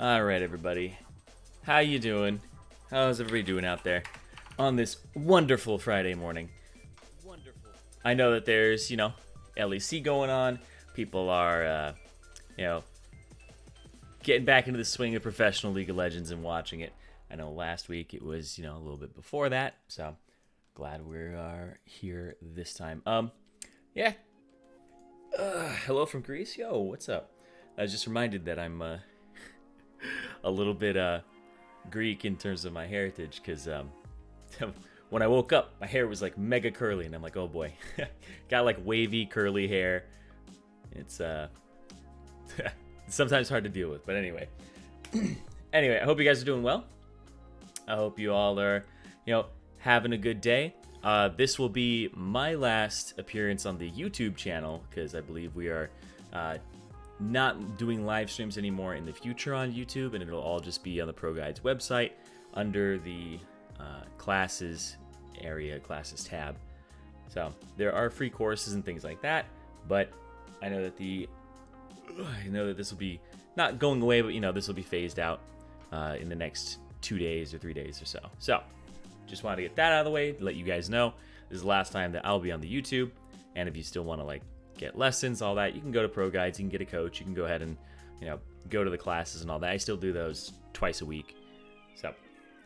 All right, everybody. How you doing? How's everybody doing out there? on this wonderful Friday morning. Wonderful. I know that there's, LEC going on. People are, getting back into the swing of professional League of Legends and watching it. I know last week it was, a little bit before that. So glad we are here this time. Yeah. Hello from Greece. Yo, what's up? I was just reminded that I'm a little bit Greek in terms of my heritage because when I woke up, my hair was like mega curly, and I'm like, oh boy, got like wavy curly hair. It's sometimes hard to deal with, but anyway. Anyway, I hope you guys are doing well. I hope you all are, having a good day. This will be my last appearance on the YouTube channel because I believe we are not doing live streams anymore in the future on YouTube, and it'll all just be on the ProGuides website under the classes area, classes tab. So there are free courses and things like that, but I know that this will be not going away, but this will be phased out in the next 2 days or 3 days or so. So just wanted to get that out of the way to let you guys know this is the last time that I'll be on the YouTube. And if you still want to get lessons, all that, you can go to ProGuides, you can get a coach, you can go ahead and go to the classes and all that. I still do those twice a week. So all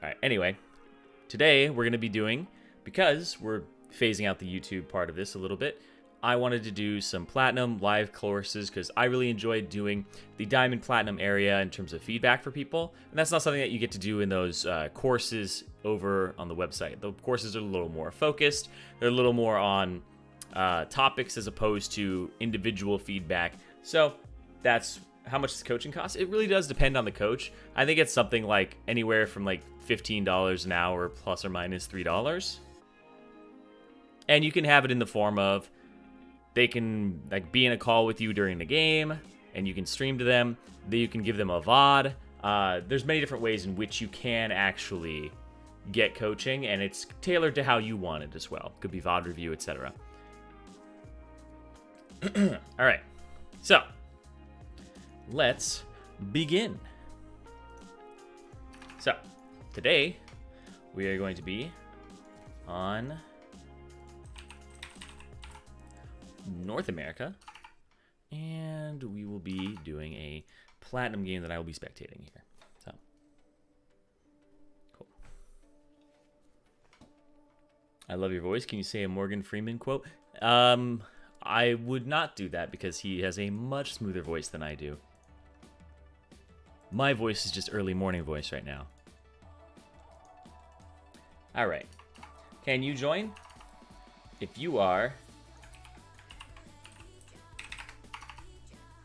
right, anyway, today we're going to be doing, because we're phasing out the YouTube part of this a little bit, I wanted to do some Platinum live courses because I really enjoyed doing the Diamond Platinum area in terms of feedback for people. And that's not something that you get to do in those courses over on the website. The courses are a little more focused. They're a little more on topics as opposed to individual feedback. So that's how much does coaching cost? It really does depend on the coach. I think it's something like anywhere from $15 an hour plus or minus $3. And you can have it in the form of they can be in a call with you during the game, and you can stream to them. Then you can give them a VOD. There's many different ways in which you can actually get coaching, and it's tailored to how you want it as well. Could be VOD review, etc. All right, so let's begin. So today we are going to be on North America, and we will be doing a Platinum game that I will be spectating here. So cool. I love your voice. Can you say a Morgan Freeman quote? I would not do that because he has a much smoother voice than I do. My voice is just early morning voice right now. All right. Can you join? If you are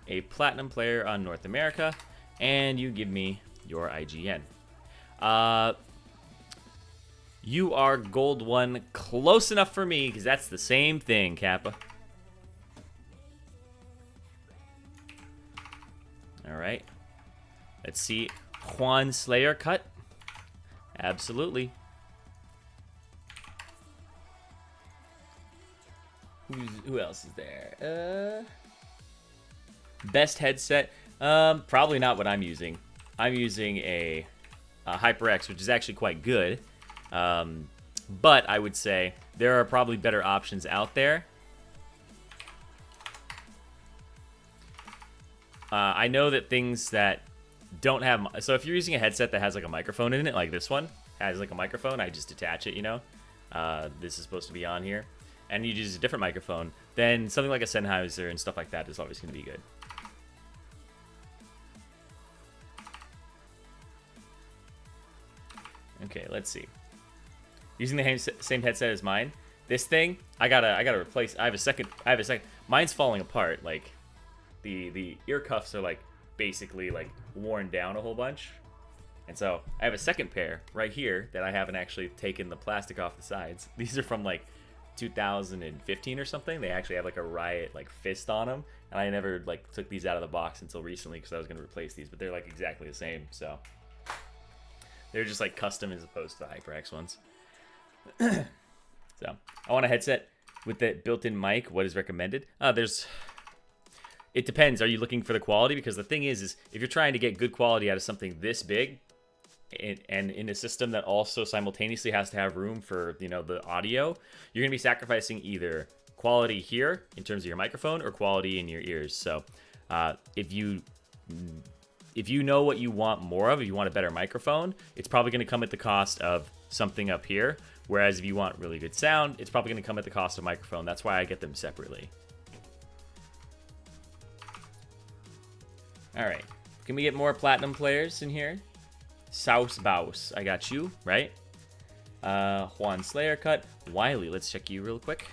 a Platinum player on North America, and you give me your IGN. You are Gold 1, close enough for me, because that's the same thing, Kappa. All right. Let's see. Juan Slayer cut. Absolutely. Who else is there? Best headset? Probably not what I'm using. I'm using a HyperX, which is actually quite good. But I would say there are probably better options out there. I know that things that don't have... So if you're using a headset that has a microphone in it, like this one has a microphone, I just detach it, This is supposed to be on here. And you use a different microphone, then something like a Sennheiser and stuff like that is always going to be good. Okay, let's see. Using the same headset as mine. This thing, I gotta replace. I have a second. Mine's falling apart. The ear cuffs are basically worn down a whole bunch, and so I have a second pair right here that I haven't actually taken the plastic off the sides. These are from 2015 or something. They actually have a Riot fist on them, and I never took these out of the box until recently because I was gonna replace these, but they're exactly the same. So they're just custom as opposed to the HyperX ones. So I want a headset with the built-in mic. What is recommended? It depends. Are you looking for the quality? Because the thing is if you're trying to get good quality out of something this big, and in a system that also simultaneously has to have room for, you know, the audio, you're gonna be sacrificing either quality here in terms of your microphone or quality in your ears. So if you know what you want more of, if you want a better microphone, it's probably gonna come at the cost of something up here. Whereas if you want really good sound, it's probably gonna come at the cost of microphone. That's why I get them separately. All right, can we get more platinum players in here? Saus Baus, I got you, right? Juan Slayer cut. Wiley, let's check you real quick.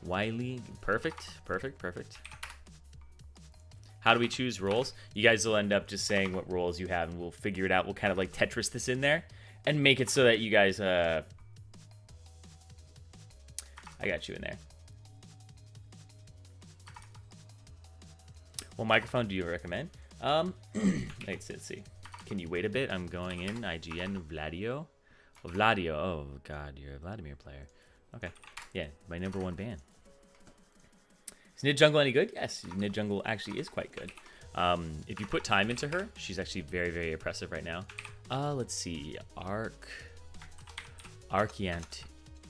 Wiley, perfect. How do we choose roles? You guys will end up just saying what roles you have, and we'll figure it out. We'll kind of like Tetris this in there and make it so that you guys, I got you in there. What microphone do you recommend? Let's see. Can you wait a bit? I'm going in. IGN Vladio. Oh, Vladio. Oh, God. You're a Vladimir player. Okay. Yeah, my #1 band. Is Nid Jungle any good? Yes, Nid Jungle actually is quite good. If you put time into her, she's actually very, very impressive right now. Let's see. Archeantus.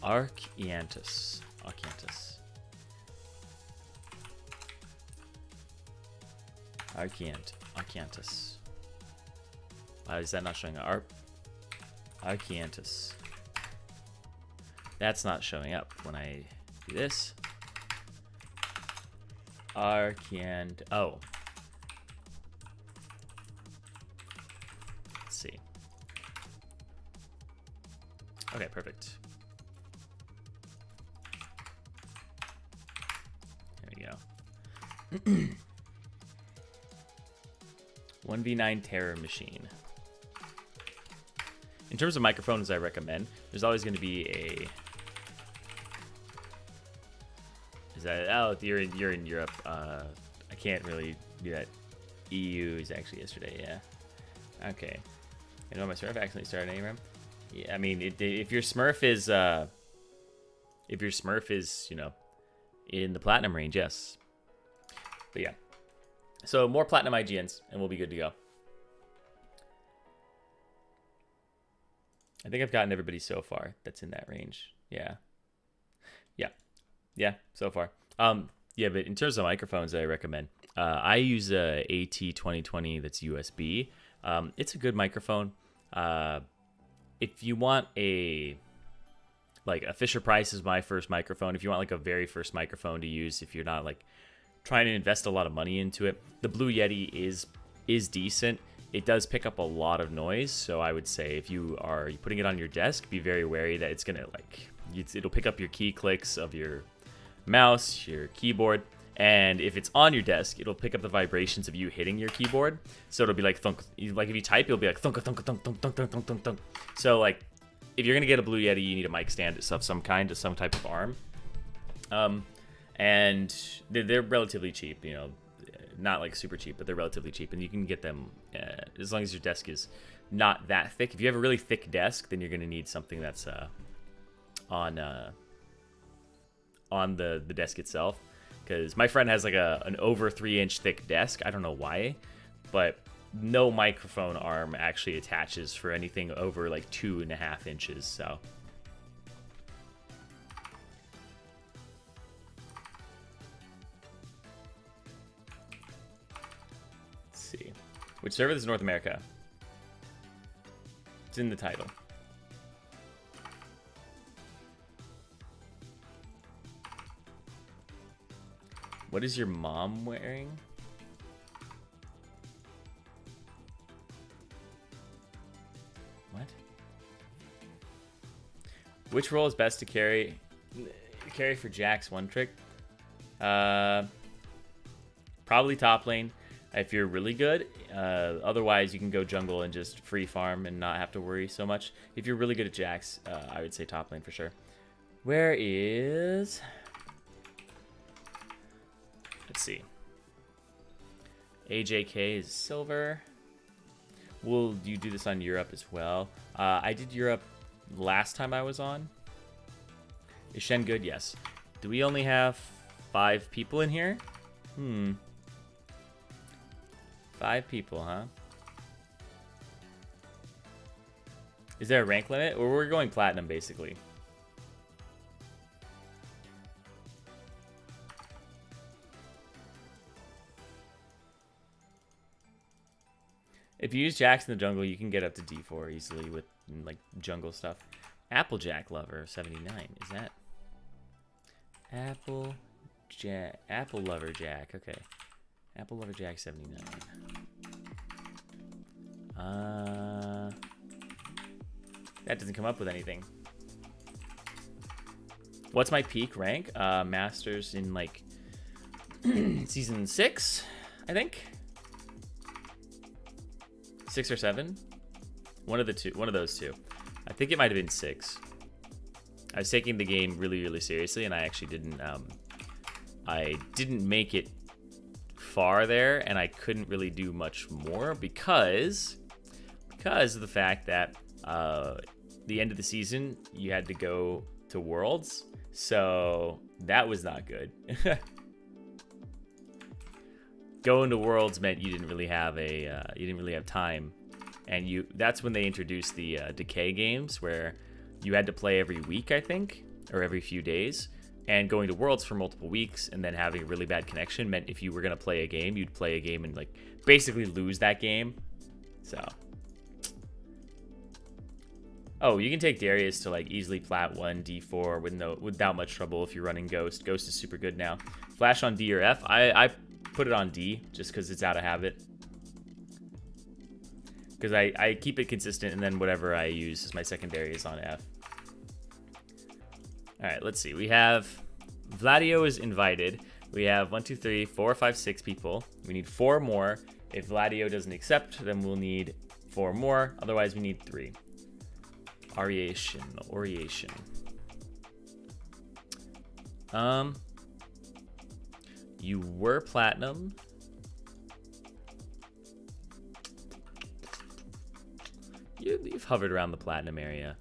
Archeantus. Is that not showing up? Archeantus. That's not showing up when I do this. Oh. Let's see. Okay, perfect. There we go. 1v9 Terror Machine. In terms of microphones I recommend, there's always going to be a... Is that... Oh, you're in Europe. I can't really do that. EU is actually yesterday, yeah. Okay. You know, my Smurf accidentally started ARAM. Yeah, I mean, if your Smurf is... you know, in the platinum range, yes. But yeah. So more platinum IGNs, and we'll be good to go. I think I've gotten everybody so far that's in that range. Yeah, so far. Yeah, but in terms of microphones that I recommend, I use a AT2020 that's USB. It's a good microphone. If you want a Fisher Price is my first microphone. If you want like a very first microphone to use, if you're not like trying to invest a lot of money into it, the Blue Yeti is decent. It does pick up a lot of noise, so I would say if you are putting it on your desk, be very wary that it's gonna it'll pick up your key clicks of your mouse, your keyboard, and if it's on your desk, it'll pick up the vibrations of you hitting your keyboard. So it'll be like thunk. Like if you type, it'll be like thunk thunk thunk thunk thunk thunk thunk thunk. So like if you're gonna get a Blue Yeti, you need a mic stand of some kind, some type of arm. And they're relatively cheap, you know, not like super cheap, but they're relatively cheap, and you can get them as long as your desk is not that thick. If you have a really thick desk, then you're going to need something that's on the desk itself, because my friend has like an over 3-inch thick desk. I don't know why, but no microphone arm actually attaches for anything over like 2.5 inches. So see. Which server is North America? It's in the title. What is your mom wearing? What? Which role is best to carry for Jack's one trick? Probably top lane. If you're really good, otherwise you can go jungle and just free farm and not have to worry so much. If you're really good at Jax, I would say top lane for sure. Where is... Let's see. AJK is silver. Will you do this on Europe as well? I did Europe last time I was on. Is Shen good? Yes. Do we only have 5 people in here? 5 people, huh? Is there a rank limit? Or we're going platinum, basically. If you use Jacks in the jungle, you can get up to D4 easily with, like, jungle stuff. Applejack Lover 79. Is that... Apple Lover Jack. Okay. Apple Lover Jack 79. That doesn't come up with anything. What's my peak rank? Masters in, like, season 6, I think. 6 or 7. One of those two. I think it might have been 6. I was taking the game really, really seriously, and I actually didn't. I didn't make it far there, and I couldn't really do much more because of the fact that the end of the season you had to go to Worlds, so that was not good. Going to Worlds meant you didn't really have time, and that's when they introduced the decay games where you had to play every week, I think, or every few days. And going to Worlds for multiple weeks and then having a really bad connection meant if you were gonna play a game, you'd play a game and like basically lose that game. So, oh, you can take Darius to like easily plat 1 D4 without much trouble if you're running Ghost. Ghost is super good now. Flash on D or F. I put it on D just because it's out of habit. Because I keep it consistent, and then whatever I use as my secondary is on F. All right, let's see. We have Vladio is invited. We have 1, 2, 3, 4, 5, 6 people. We need 4 more. If Vladio doesn't accept, then we'll need 4 more. Otherwise, we need 3. Oriation. You were platinum. You've hovered around the platinum area.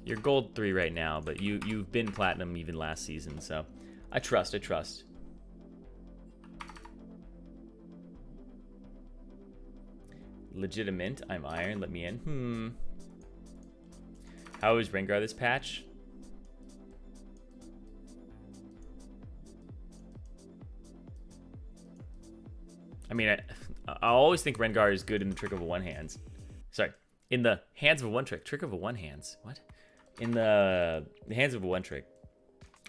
You're gold 3 right now, but you've been platinum even last season, so I trust. Legitimate. I'm iron. Let me in. How is Rengar this patch? I mean, I always think Rengar is good in the trick of a one-hands. Sorry, in the hands of a one-trick. Trick of a one-hands. What? In the hands of a one-trick.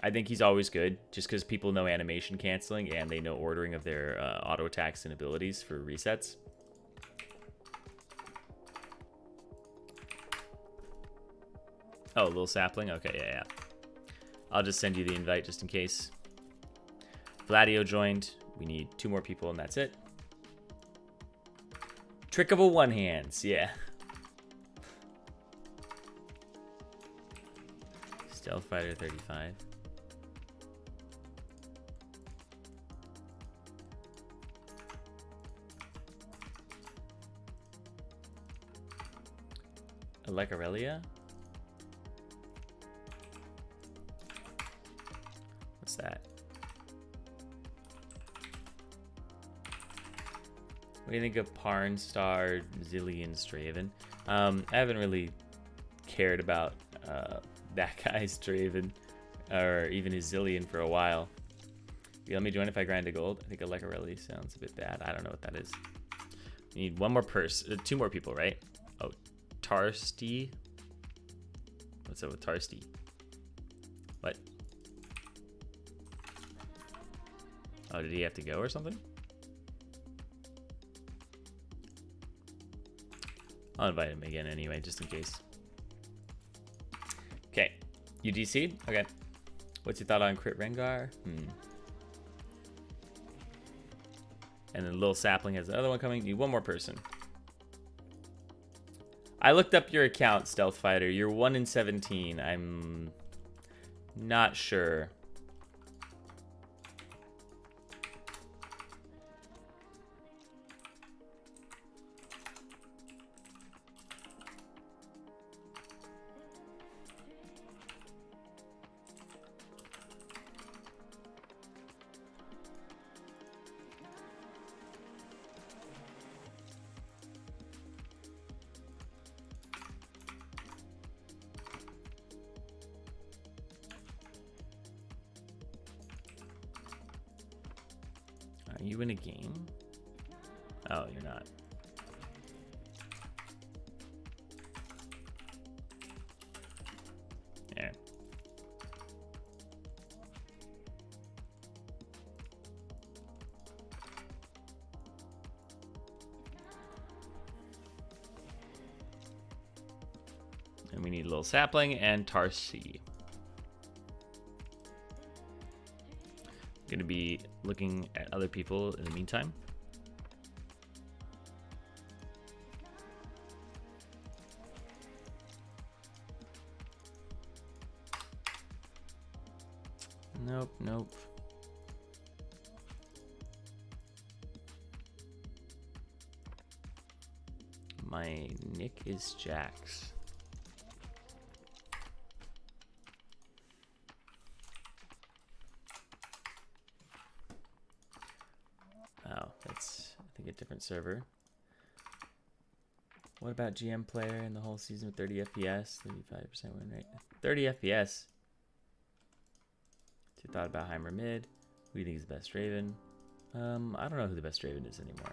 I think he's always good, just because people know animation canceling and they know ordering of their auto attacks and abilities for resets. Oh, a little sapling? Okay, yeah. I'll just send you the invite just in case. Vladio joined. We need 2 more people, and that's it. Trick of a one-hands, yeah. Stealth Fighter 35. Alecarelia? What's that? What do you think of Parnstar, Zillion, Straven? I haven't really cared about that guy's Straven or even his Zillion for a while. You let me join if I grind to gold? I think Alecarelia sounds a bit bad. I don't know what that is. You need 1 more person, 2 more people, right? Oh, Tarsty. What's up with Tarsty? What? Oh, did he have to go or something? I'll invite him again anyway, just in case. Okay, you DC'd? Okay. What's your thought on Crit Rengar? And then Lil Sapling has another one coming. Need 1 more person. I looked up your account, Stealth Fighter. You're 1 in 17. I'm not sure. Are you in a game? Oh, you're not. Yeah. And we need a little sapling and tar seed. Going to be looking at other people in the meantime. Nope, nope. My nick is Jax. Oh, that's, I think, a different server. What about GM player in the whole season with 30 FPS, 35% win rate? 30 FPS. So you thought about Heimer mid. Who do you think is the best Raven? I don't know who the best Raven is anymore.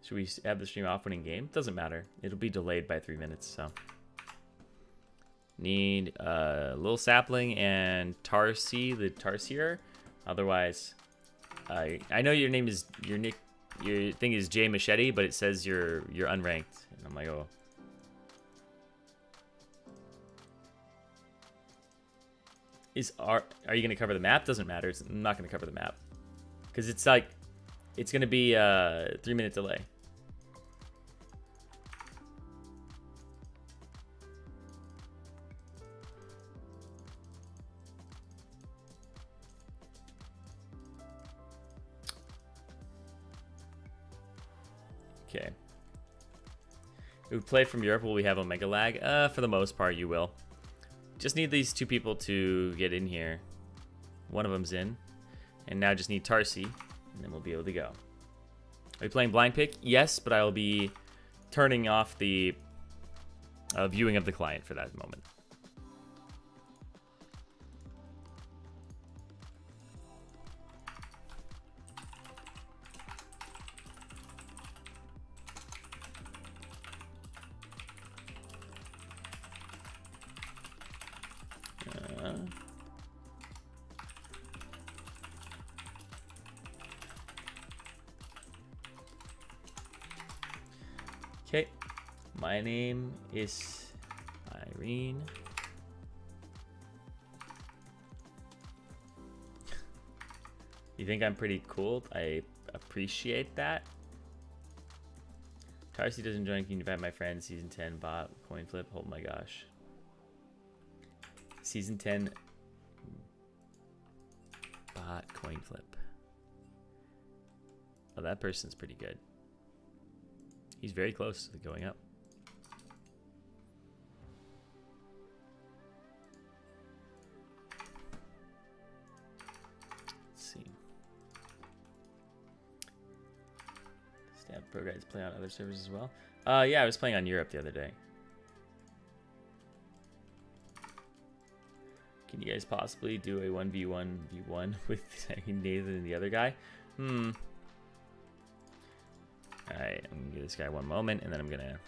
Should we have the stream off winning game? Doesn't matter. It'll be delayed by 3 minutes, so. Need a little sapling and Tarsi, the Tarsier. Otherwise, I know your name is your thing is J Machete, but it says you're unranked, and I'm like, oh. Are you gonna cover the map? Doesn't matter. I'm not gonna cover the map because it's like it's gonna be a 3-minute delay. Okay. We play from Europe. Will we have Omega lag? For the most part, you will. Just need these 2 people to get in here. One of them's in. And now just need Tarsi, and then we'll be able to go. Are we playing blind pick? Yes, but I will be turning off the viewing of the client for that moment. Okay, my name is Irene. You think I'm pretty cool? I appreciate that. Tarsi doesn't join. Can you invite my friend? Season 10 bot coin flip. Oh my gosh. Season 10 bot coin flip. Oh, that person's pretty good. He's very close to going up. Let's see. Does ProGuides play on other servers as well? Yeah, I was playing on Europe the other day. Can you guys possibly do a 1v1v1 with Nathan and the other guy? Alright, I'm gonna give this guy one moment, and then I'm gonna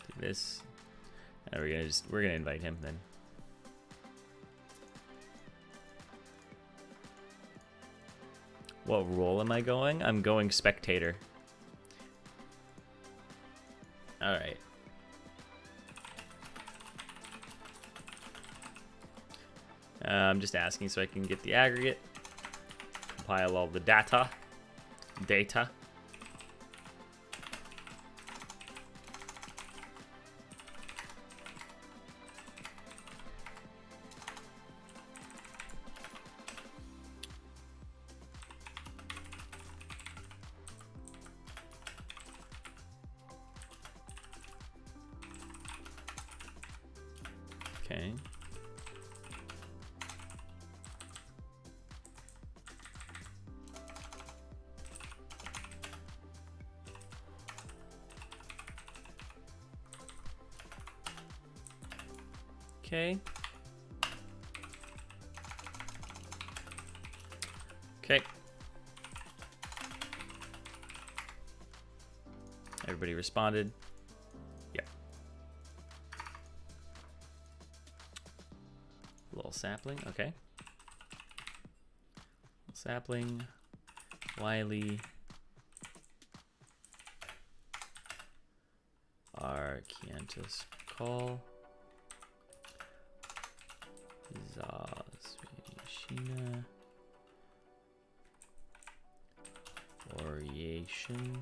do this. And we're gonna invite him then. What role am I going? I'm going spectator. Alright. I'm just asking so I can get the aggregate, compile all the data. Okay. Okay. Everybody responded. Yep. Little sapling. Okay. Sapling. Wiley. Arcantus call. Zazrina. Variation.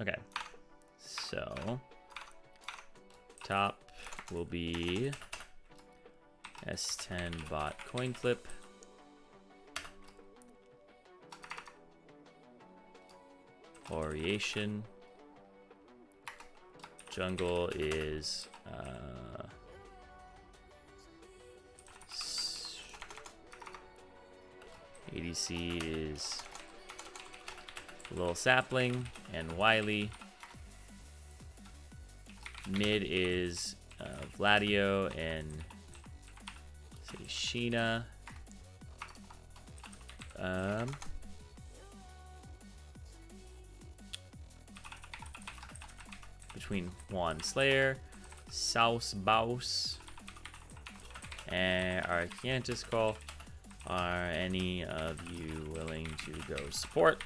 Okay. So top will be S10 bot coin flip. Variation. Jungle is ADC is Little Sapling and Wiley. Mid is Vladio and say Sheena. Between Juan Slayer, Saus Baus, and Arcantus call. Are any of you willing to go support?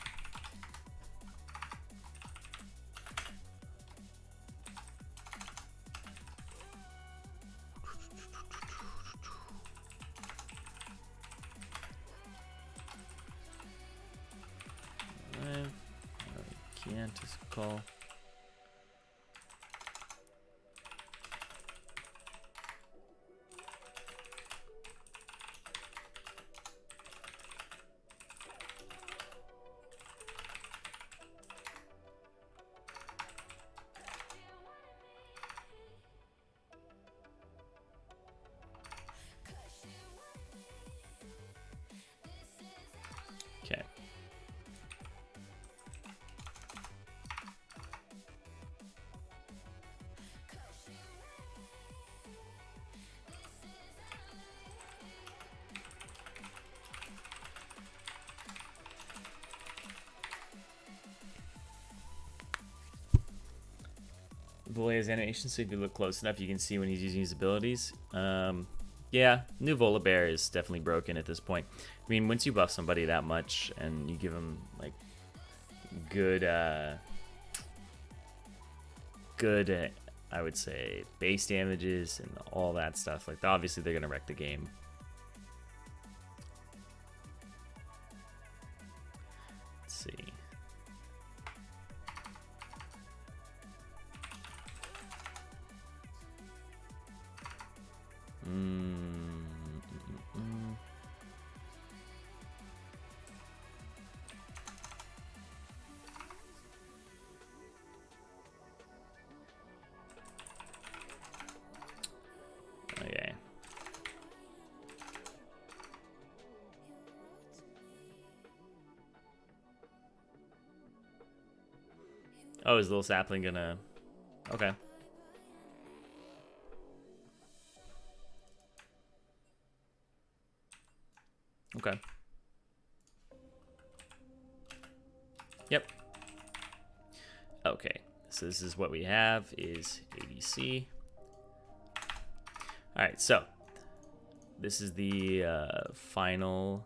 Arcantus call. Okay. Volia's animation, so if you look close enough, you can see when he's using his abilities. Yeah, new Volibear is definitely broken at this point. I mean, once you buff somebody that much and you give them like good, I would say, base damages and all that stuff, like obviously they're gonna wreck the game. Let's see. Okay. Oh, is Little Sapling gonna... Okay. Okay. Yep. Okay. So this is what we have is ADC. All right, so this is the final.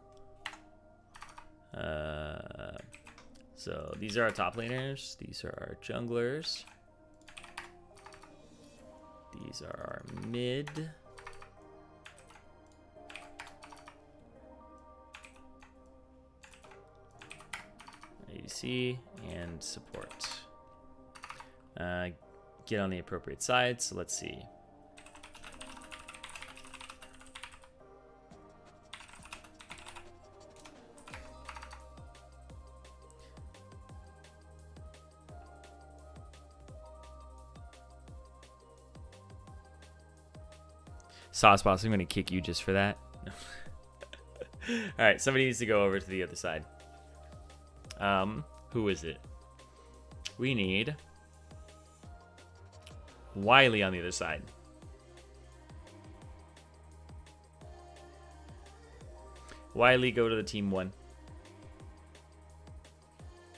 So these are our top laners. These are our junglers. These are our mid. ADC and support. Get on the appropriate side. So let's see. Sauceboss, I'm going to kick you just for that. All right, somebody needs to go over to the other side. Who is it? We need Wiley on the other side. Wiley, go to the team one.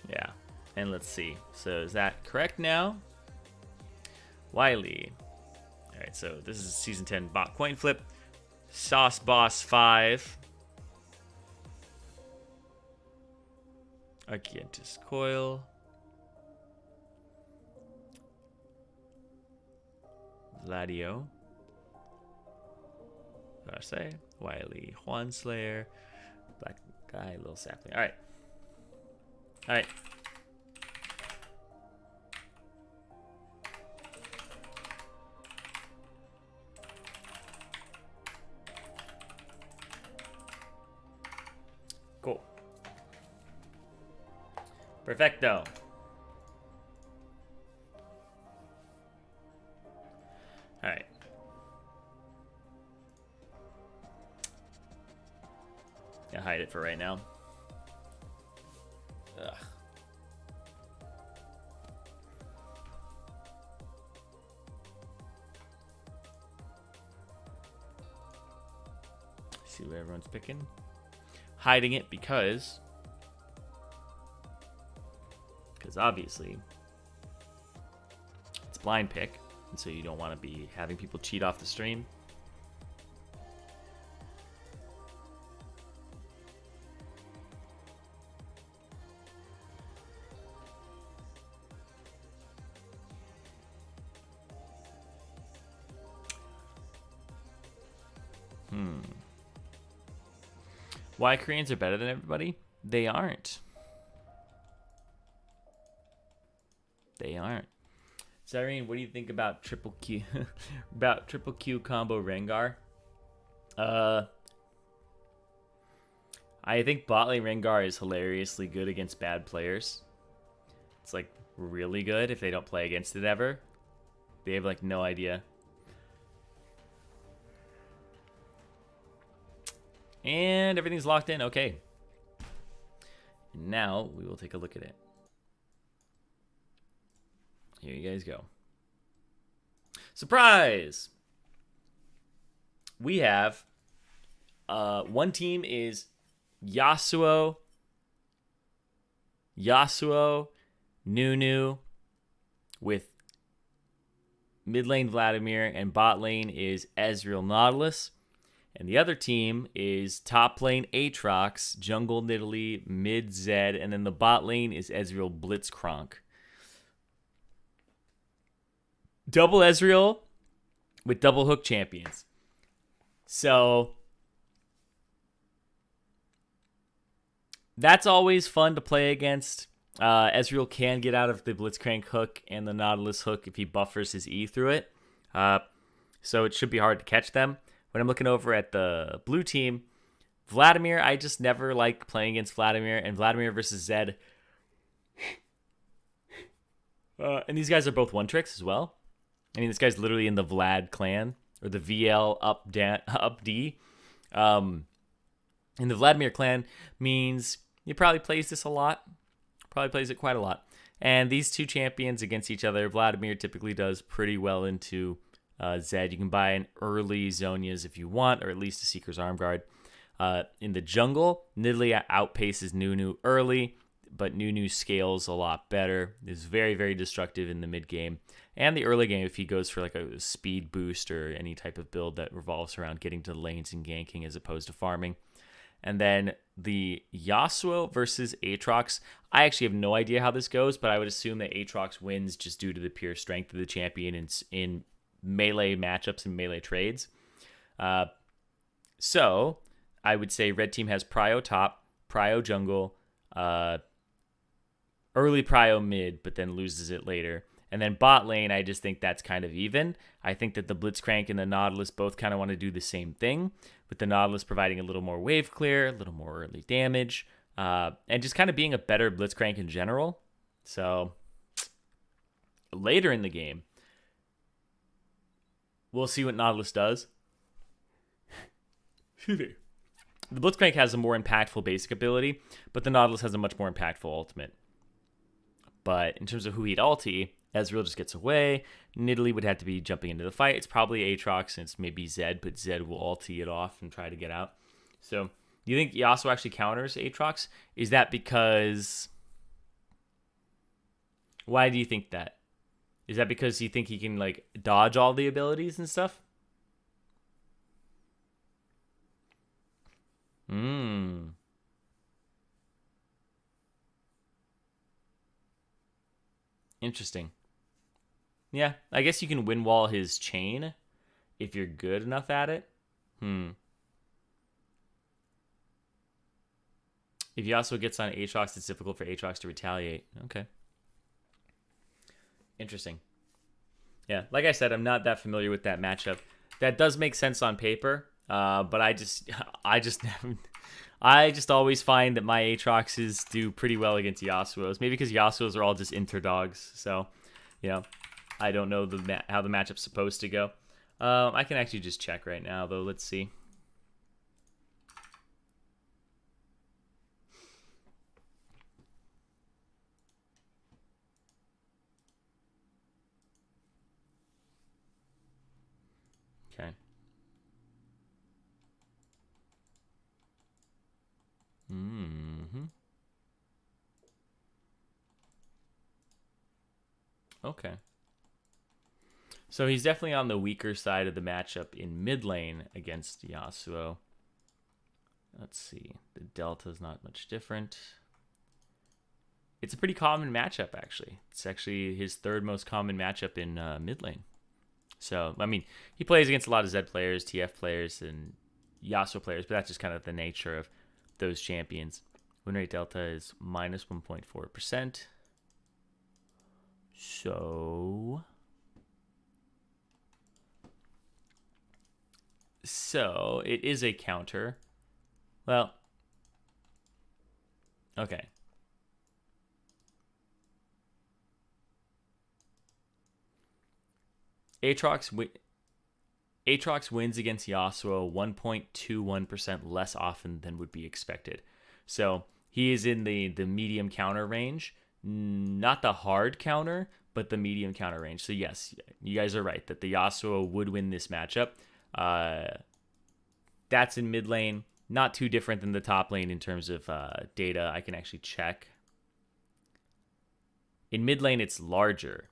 Yeah. And let's see. So is that correct now? Wiley. All right, so this is season 10 bot coin flip. Sauce Boss 5. Argentus Coil. Gladio. What did I say? Wiley. Juan Slayer. Black Guy. Little Sapling. All right. All right. Cool. Perfecto. All right. I'll hide it for right now. Ugh. See what everyone's picking. Hiding it because obviously it's blind pick, and so you don't want to be having people cheat off the stream. Why Koreans are better than everybody? They aren't. They aren't. Zirene, what do you think about triple Q about triple Q combo Rengar? I think bot lane Rengar is hilariously good against bad players. It's like really good if they don't play against it ever. They have like no idea. And everything's locked in. Okay. Now we will take a look at it. Here you guys go. Surprise! We have one team is Yasuo, Nunu with mid lane Vladimir, and bot lane is Ezreal Nautilus. And the other team is top lane Aatrox, jungle Nidalee, mid Zed, and then the bot lane is Ezreal Blitzcrank. Double Ezreal with double hook champions. So that's always fun to play against. Ezreal can get out of the Blitzcrank hook and the Nautilus hook if he buffers his E through it. So it should be hard to catch them. When I'm looking over at the blue team, Vladimir, I just never like playing against Vladimir, and Vladimir versus Zed. And these guys are both one tricks as well. I mean, this guy's literally in the Vlad clan, or the VL up D. And the Vladimir clan means he probably plays this a lot. Probably plays it quite a lot. And these two champions against each other, Vladimir typically does pretty well into Zed. You can buy an early Zonia's if you want, or at least a Seeker's Armguard. In the jungle, Nidalee outpaces Nunu early, but Nunu scales a lot better. Is very, very destructive in the mid game and the early game if he goes for like a speed boost or any type of build that revolves around getting to the lanes and ganking as opposed to farming. And then the Yasuo versus Aatrox. I actually have no idea how this goes, but I would assume that Aatrox wins just due to the pure strength of the champion in melee matchups and melee trades. So I would say red team has Prio top, Prio jungle, early Prio mid, but then loses it later. And then bot lane, I just think that's kind of even. I think that the Blitzcrank and the Nautilus both kind of want to do the same thing, with the Nautilus providing a little more wave clear, a little more early damage, and just kind of being a better Blitzcrank in general. So later in the game, we'll see what Nautilus does. The Blitzcrank has a more impactful basic ability, but the Nautilus has a much more impactful ultimate. But in terms of who he'd ulti, Ezreal just gets away. Nidalee would have to be jumping into the fight. It's probably Aatrox, and it's maybe Zed, but Zed will ulti it off and try to get out. So, do you think Yasuo actually counters Aatrox? Is that because Why do you think that? Is that because you think he can like dodge all the abilities and stuff? Interesting. Yeah, I guess you can win wall his chain if you're good enough at it. If Yasuo gets on Aatrox, it's difficult for Aatrox to retaliate. Okay. Interesting. Yeah, like I said, I'm not that familiar with that matchup. That does make sense on paper, but I just always find that my Aatroxes do pretty well against Yasuo's. Maybe because Yasuo's are all just interdogs, so I don't know how the matchup's supposed to go. I can actually just check right now, though. Let's see. Okay. Okay. So he's definitely on the weaker side of the matchup in mid lane against Yasuo. Let's see. The delta is not much different. It's a pretty common matchup, actually. It's actually his third most common matchup in mid lane. So, I mean, he plays against a lot of Zed players, TF players, and Yasuo players, but that's just kind of the nature of those champions. Win rate delta is minus 1.4%. So it is a counter. Well, okay. Aatrox wins against Yasuo 1.21% less often than would be expected. So he is in the medium counter range, not the hard counter, but the medium counter range. So yes, you guys are right that the Yasuo would win this matchup. That's in mid lane, not too different than the top lane in terms of data. I can actually check. In mid lane, it's larger.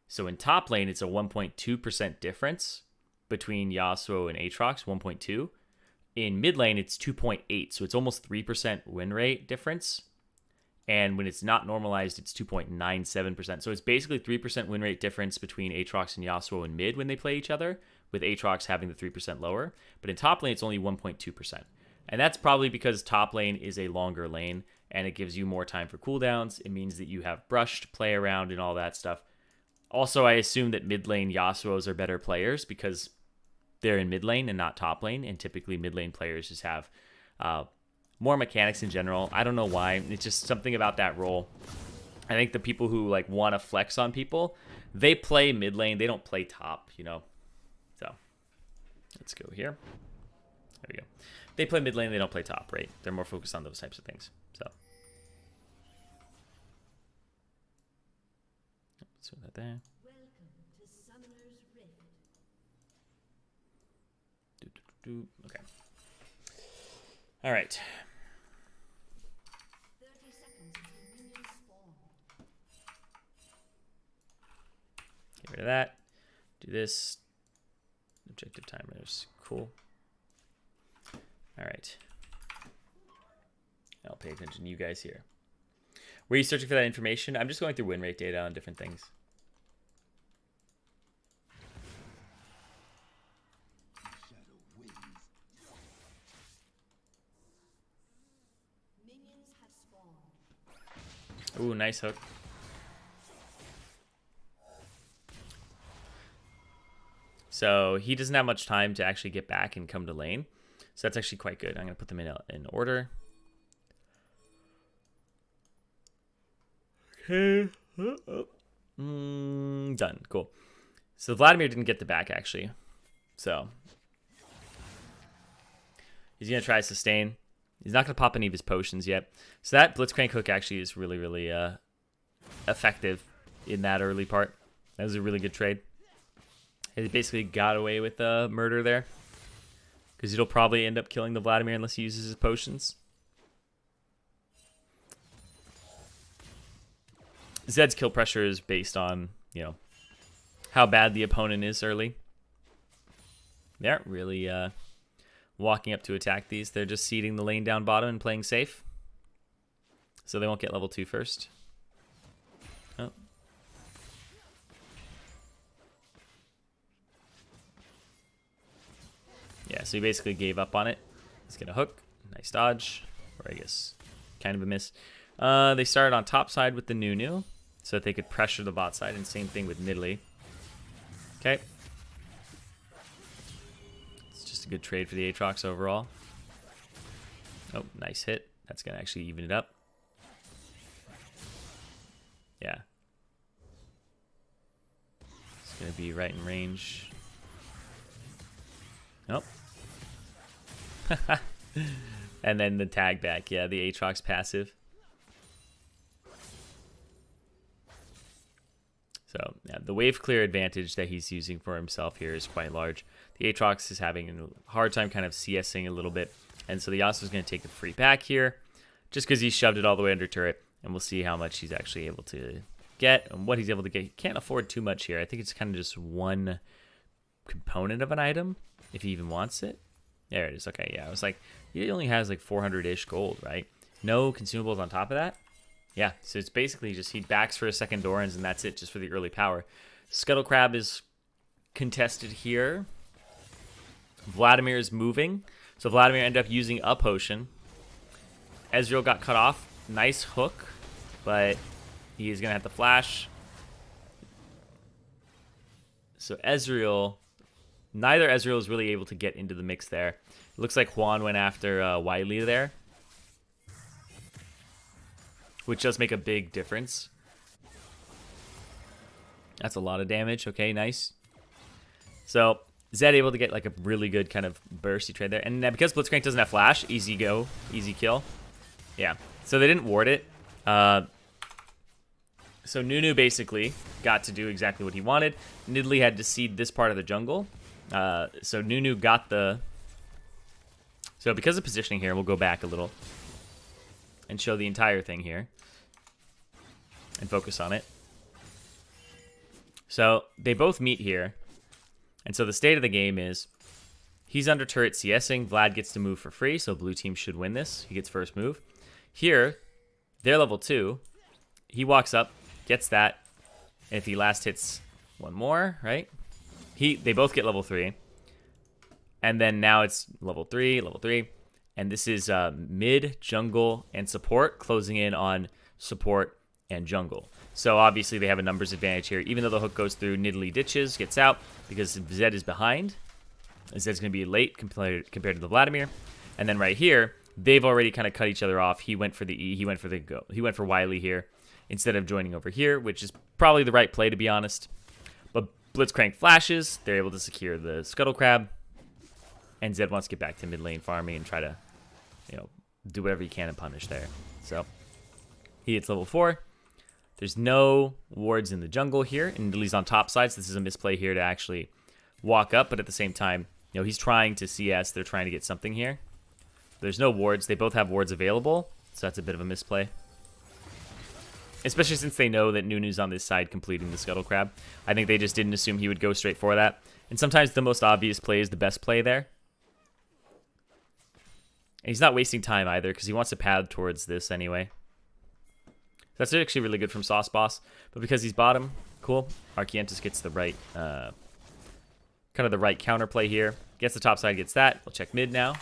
So in top lane, it's a 1.2% difference between Yasuo and Aatrox, 1.2. In mid lane, it's 2.8, so it's almost 3% win rate difference. And when it's not normalized, it's 2.97%. So it's basically 3% win rate difference between Aatrox and Yasuo in mid when they play each other, with Aatrox having the 3% lower. But in top lane, it's only 1.2%. And that's probably because top lane is a longer lane, and it gives you more time for cooldowns. It means that you have brush to play around and all that stuff. Also, I assume that mid lane Yasuos are better players because they're in mid lane and not top lane, and typically mid lane players just have more mechanics in general. I don't know why. It's just something about that role. I think the people who like want to flex on people, they play mid lane. They don't play top, So let's go here. There we go. They play mid lane. They don't play top, right? They're more focused on those types of things. So let's put that there. Okay. All right. 30 seconds until minions spawn. Get rid of that. Do this. Objective timers. Cool. All right. I'll pay attention to you guys here. Were you searching for that information? I'm just going through win rate data on different things. Ooh, nice hook. So he doesn't have much time to actually get back and come to lane. So that's actually quite good. I'm going to put them in order. Okay. Done. Cool. So Vladimir didn't get the back, actually. So he's going to try to sustain. He's not going to pop any of his potions yet. So that Blitzcrank hook actually is really, really effective in that early part. That was a really good trade. He basically got away with the murder there. Because he'll probably end up killing the Vladimir unless he uses his potions. Zed's kill pressure is based on, you know, how bad the opponent is early. They aren't really walking up to attack these. They're just seeding the lane down bottom and playing safe. So they won't get level 2 first. Oh. Yeah, so he basically gave up on it. Let's get a hook. Nice dodge. Or I guess kind of a miss. They started on top side with the Nunu so that they could pressure the bot side, and same thing with Nidalee. Okay. It's just a good trade for the Aatrox overall. Oh, nice hit. That's going to actually even it up. Yeah. It's going to be right in range. Nope. And then the tag back. Yeah, the Aatrox passive. So, yeah, the wave clear advantage that he's using for himself here is quite large. The Aatrox is having a hard time kind of CSing a little bit. And so the Yasuo's going to take the free back here just because he shoved it all the way under turret. And we'll see how much he's actually able to get and what he's able to get. He can't afford too much here. I think it's kind of just one component of an item if he even wants it. There it is. Okay, yeah. I was like, he only has like 400-ish gold, right? No consumables on top of that. Yeah, so it's basically just he backs for a second Dorans, and that's it, just for the early power. Scuttle Crab is contested here. Vladimir is moving. So Vladimir ended up using a potion. Ezreal got cut off. Nice hook, but he is going to have to flash. So Ezreal, neither Ezreal is really able to get into the mix there. It looks like Juan went after Wiley there, which does make a big difference. That's a lot of damage. Okay, nice. So Zed able to get like a really good kind of bursty trade there. And because Blitzcrank doesn't have flash, easy go, easy kill. Yeah, so they didn't ward it. So Nunu basically got to do exactly what he wanted. Nidalee had to seed this part of the jungle. So Nunu got the... So because of positioning here, we'll go back a little and show the entire thing here and focus on it. So they both meet here. And so the state of the game is he's under turret CSing. Vlad gets to move for free, so blue team should win this. He gets first move. Here, they're level 2. He walks up, gets that. And if he last hits one more, right? They both get level 3. And then now it's level 3. And this is mid, jungle, and support, closing in on support and jungle. So obviously they have a numbers advantage here. Even though the hook goes through, Nidalee ditches, gets out, because Zed is behind. Zed's going to be late compared to the Vladimir. And then right here, they've already kind of cut each other off. He went for the E, he went for Wiley here, instead of joining over here, which is probably the right play, to be honest. But Blitzcrank flashes, they're able to secure the Scuttle Crab. And Zed wants to get back to mid lane farming and try to, you know, do whatever he can and punish there. So he hits level 4. There's no wards in the jungle here, and Nidalee's on top side, so this is a misplay here to actually walk up, but at the same time, you know, he's trying to CS, they're trying to get something here. There's no wards, they both have wards available, so that's a bit of a misplay. Especially since they know that Nunu's on this side completing the Scuttle Crab. I think they just didn't assume he would go straight for that. And sometimes the most obvious play is the best play there. And he's not wasting time either, because he wants to pad towards this anyway. That's actually really good from Sauce Boss. But because he's bottom, cool. Archeantus gets the right, kind of the right counterplay here. Gets the top side, gets that. We'll check mid now.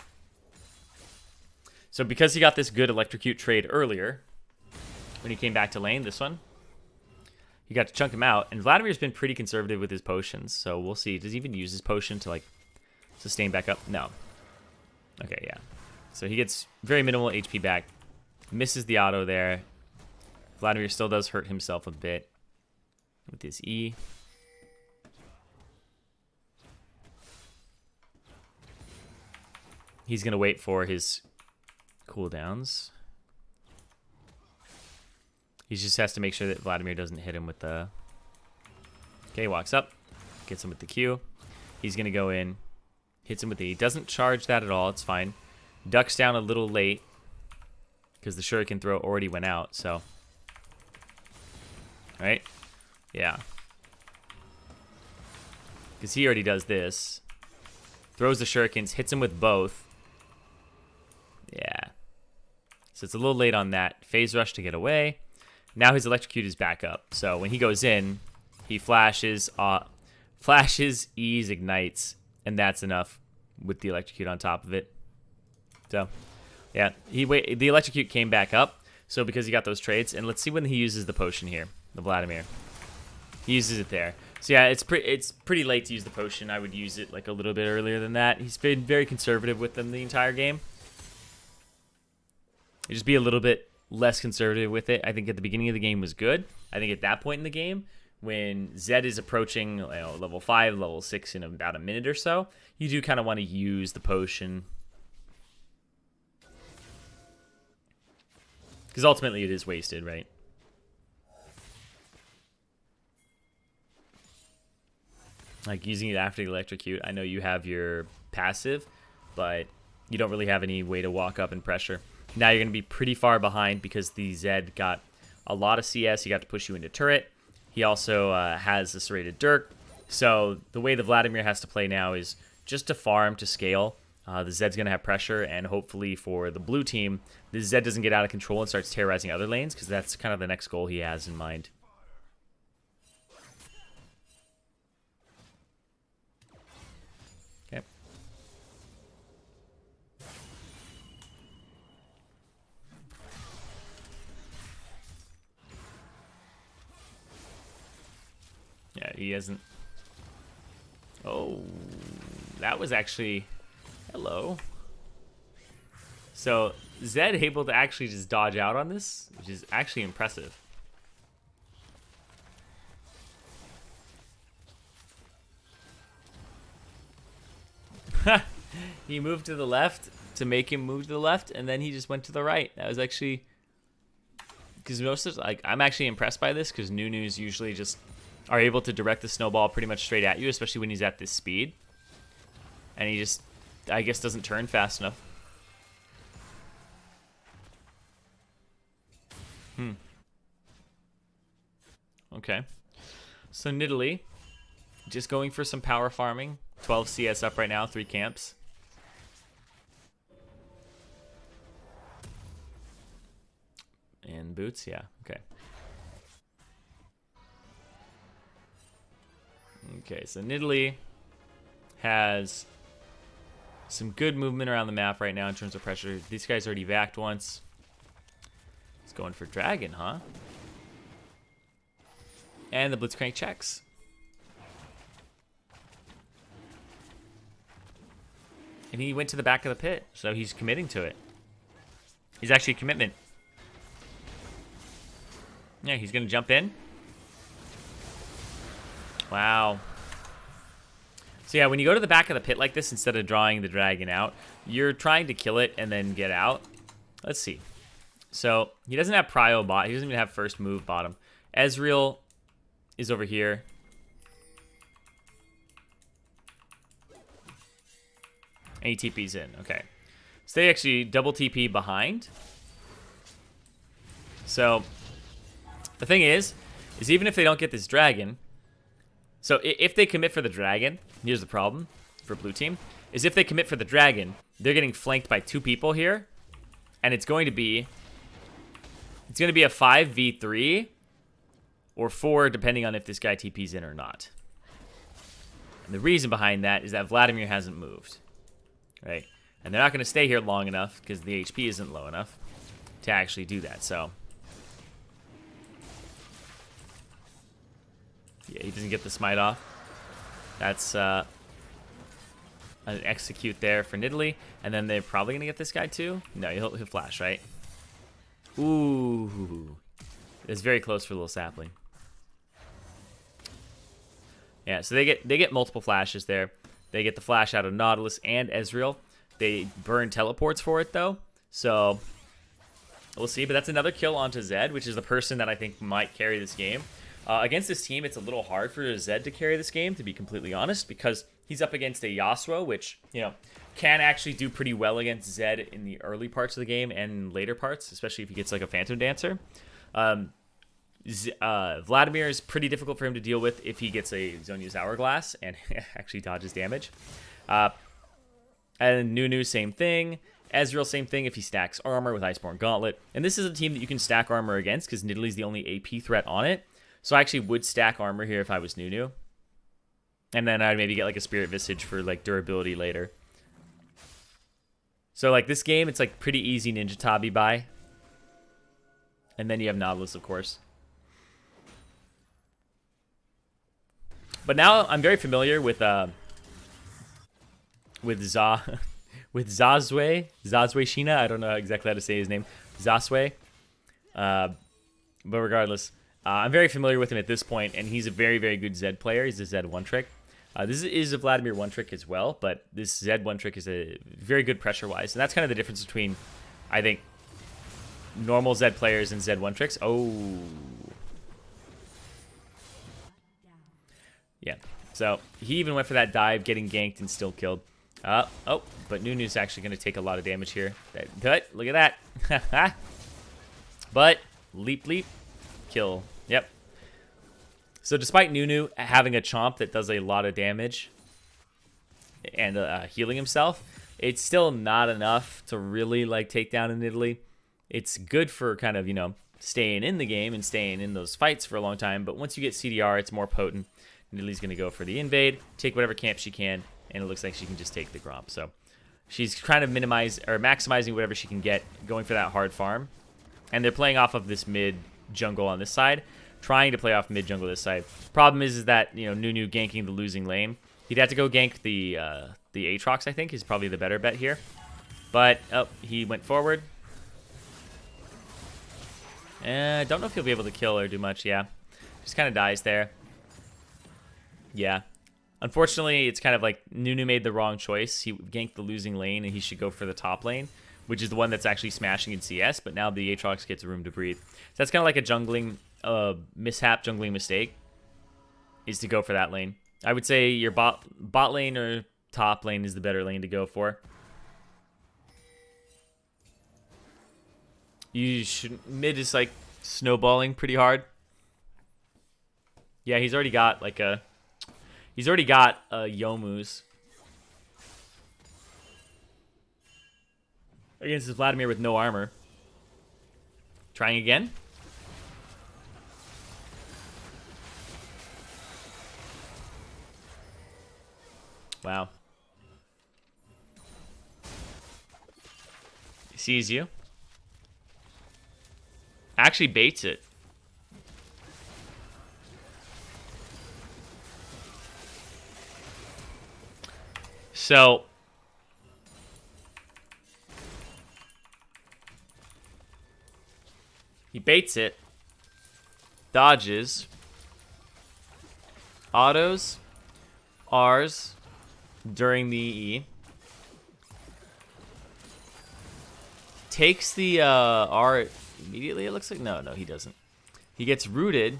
So because he got this good electrocute trade earlier, when he came back to lane, this one, he got to chunk him out. And Vladimir's been pretty conservative with his potions, so we'll see. Does he even use his potion to, like, sustain back up? No. Okay, yeah. So he gets very minimal HP back. Misses the auto there. Vladimir still does hurt himself a bit with his E. He's going to wait for his cooldowns. He just has to make sure that Vladimir doesn't hit him with the... Okay, walks up. Gets him with the Q. He's going to go in. Hits him with the E. Doesn't charge that at all. It's fine. Ducks down a little late because the shuriken throw already went out, so... right? Yeah. Because he already does this. Throws the shurikens, hits him with both. Yeah. So it's a little late on that. Phase rush to get away. Now his electrocute is back up. So when he goes in, he flashes, E's, ignites, and that's enough with the electrocute on top of it. So, yeah, the electrocute came back up. So because he got those trades, and let's see when he uses the potion here, the Vladimir. He uses it there. So yeah, it's pretty late to use the potion. I would use it like a little bit earlier than that. He's been very conservative with them the entire game. Just be a little bit less conservative with it. I think at the beginning of the game was good. I think at that point in the game, when Zed is approaching level 5, level 6 in about a minute or so, you do kind of want to use the potion. Because ultimately it is wasted, right? Like using it after the electrocute. I know you have your passive, but you don't really have any way to walk up and pressure. Now you're going to be pretty far behind because the Zed got a lot of CS. He got to push you into turret. He also has a serrated Dirk. So the way the Vladimir has to play now is just to farm to scale. The Zed's going to have pressure, and hopefully for the blue team, the Zed doesn't get out of control and starts terrorizing other lanes, because that's kind of the next goal he has in mind. Okay. Yeah, he hasn't... Oh, that was actually... Hello. So, Zed able to actually just dodge out on this, which is actually impressive. He moved to the left to make him move to the left, and then he just went to the right. That was actually... Because most of... Like, I'm actually impressed by this, because Nunus usually just are able to direct the snowball pretty much straight at you, especially when he's at this speed. And he just... I guess doesn't turn fast enough. Okay. So Nidalee, just going for some power farming. 12 CS up right now, 3 camps. And boots, yeah, okay. Okay, so Nidalee has some good movement around the map right now in terms of pressure. These guys already backed once. He's going for Dragon, huh? And the Blitzcrank checks. And he went to the back of the pit, so he's committing to it. He's actually a commitment. Yeah, he's going to jump in. Wow. So yeah, when you go to the back of the pit like this, instead of drawing the dragon out, you're trying to kill it and then get out. Let's see. So he doesn't have prio bot. He doesn't even have first move bottom. Ezreal is over here. And he TP's in. Okay. So they actually double TP behind. So the thing is even if they don't get this dragon, so if they commit for the dragon, here's the problem for blue team, is if they commit for the dragon, they're getting flanked by 2 people here, and it's going to be a 5v3 or 4 depending on if this guy TP's in or not. And the reason behind that is that Vladimir hasn't moved, right? And they're not going to stay here long enough because the HP isn't low enough to actually do that. So yeah, he doesn't get the smite off. That's an execute there for Nidalee. And then they're probably going to get this guy too. No, he'll flash, right? Ooh. It's very close for a little sapling. Yeah, so they get multiple flashes there. They get the flash out of Nautilus and Ezreal. They burn teleports for it, though. So we'll see. But that's another kill onto Zed, which is the person that I think might carry this game. Against this team, it's a little hard for Zed to carry this game, to be completely honest, because he's up against a Yasuo, which, you know, can actually do pretty well against Zed in the early parts of the game and later parts, especially if he gets like a Phantom Dancer. Vladimir is pretty difficult for him to deal with if he gets a Zhonya's Hourglass and actually dodges damage. And Nunu, same thing. Ezreal, same thing if he stacks armor with Iceborne Gauntlet. And this is a team that you can stack armor against because Nidalee's the only AP threat on it. So I actually would stack armor here if I was Nunu. And then I'd maybe get like a Spirit Visage for like durability later. So like this game, it's like pretty easy Ninja Tabi buy. And then you have Nautilus, of course. But now I'm very familiar with Zazue Shina. I don't know exactly how to say his name. Zazue. But regardless, I'm very familiar with him at this point, and he's a very, very good Zed player. He's a Zed one-trick. This is a Vladimir one-trick as well, but this Zed one-trick is a very good pressure-wise. And that's kind of the difference between, I think, normal Zed players and Zed one-tricks. Oh. Yeah. So he even went for that dive, getting ganked and still killed. Oh, but Nunu's actually going to take a lot of damage here. Look at that. But leap, kill. Yep. So despite Nunu having a chomp that does a lot of damage and healing himself, it's still not enough to really like take down in Italy. It's good for kind of, staying in the game and staying in those fights for a long time. But once you get CDR, it's more potent. Italy's going to go for the invade, take whatever camp she can, and it looks like she can just take the Gromp. So she's trying to maximizing whatever she can get, going for that hard farm. And they're playing off of this mid jungle on this side, trying to play off mid jungle this side. Problem is that Nunu ganking the losing lane. He'd have to go gank the Aatrox, I think, is probably the better bet here. But he went forward. I don't know if he'll be able to kill or do much. Yeah, just kind of dies there. Yeah. Unfortunately, it's kind of like Nunu made the wrong choice. He ganked the losing lane, and he should go for the top lane, which is the one that's actually smashing in CS, but now the Aatrox gets room to breathe. So that's kind of like a jungling jungling mistake, is to go for that lane. I would say your bot lane or top lane is the better lane to go for. Mid is like snowballing pretty hard. Yeah, he's already got a Yomu's against this Vladimir with no armor. Trying again. Wow. He sees you. Actually baits it. So he baits it, dodges, autos, R's during the E, takes the R immediately, it looks like. No, he doesn't. He gets rooted,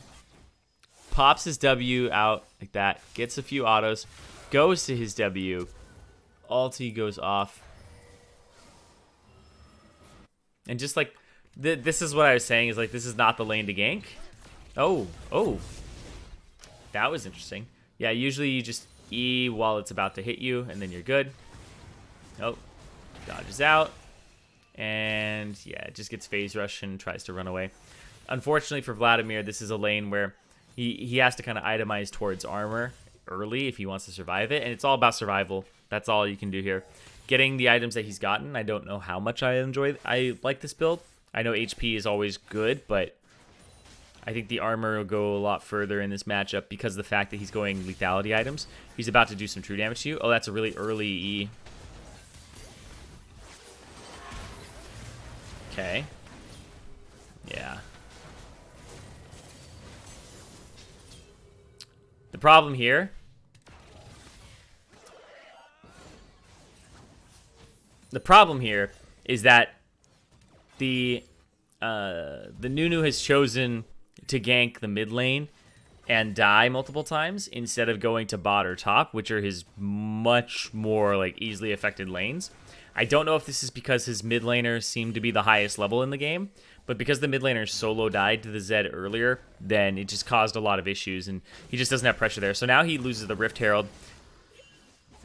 pops his W out like that, gets a few autos, goes to his W, ulti goes off. And just like, this is what I was saying, is like, this is not the lane to gank. Oh. That was interesting. Yeah, usually you just E while it's about to hit you, and then you're good. Oh, dodges out. And yeah, it just gets phase rush and tries to run away. Unfortunately for Vladimir, this is a lane where he has to kind of itemize towards armor early if he wants to survive it, and it's all about survival. That's all you can do here. Getting the items that he's gotten, I don't know how much I like this build. I know HP is always good, but I think the armor will go a lot further in this matchup because of the fact that he's going lethality items. He's about to do some true damage to you. Oh, that's a really early E. Okay. Yeah. The problem here is that the Nunu has chosen to gank the mid lane and die multiple times instead of going to bot or top, which are his much more like easily affected lanes. I don't know if this is because his mid laner seemed to be the highest level in the game, but because the mid laner solo died to the Zed earlier, then it just caused a lot of issues, and he just doesn't have pressure there. So now he loses the Rift Herald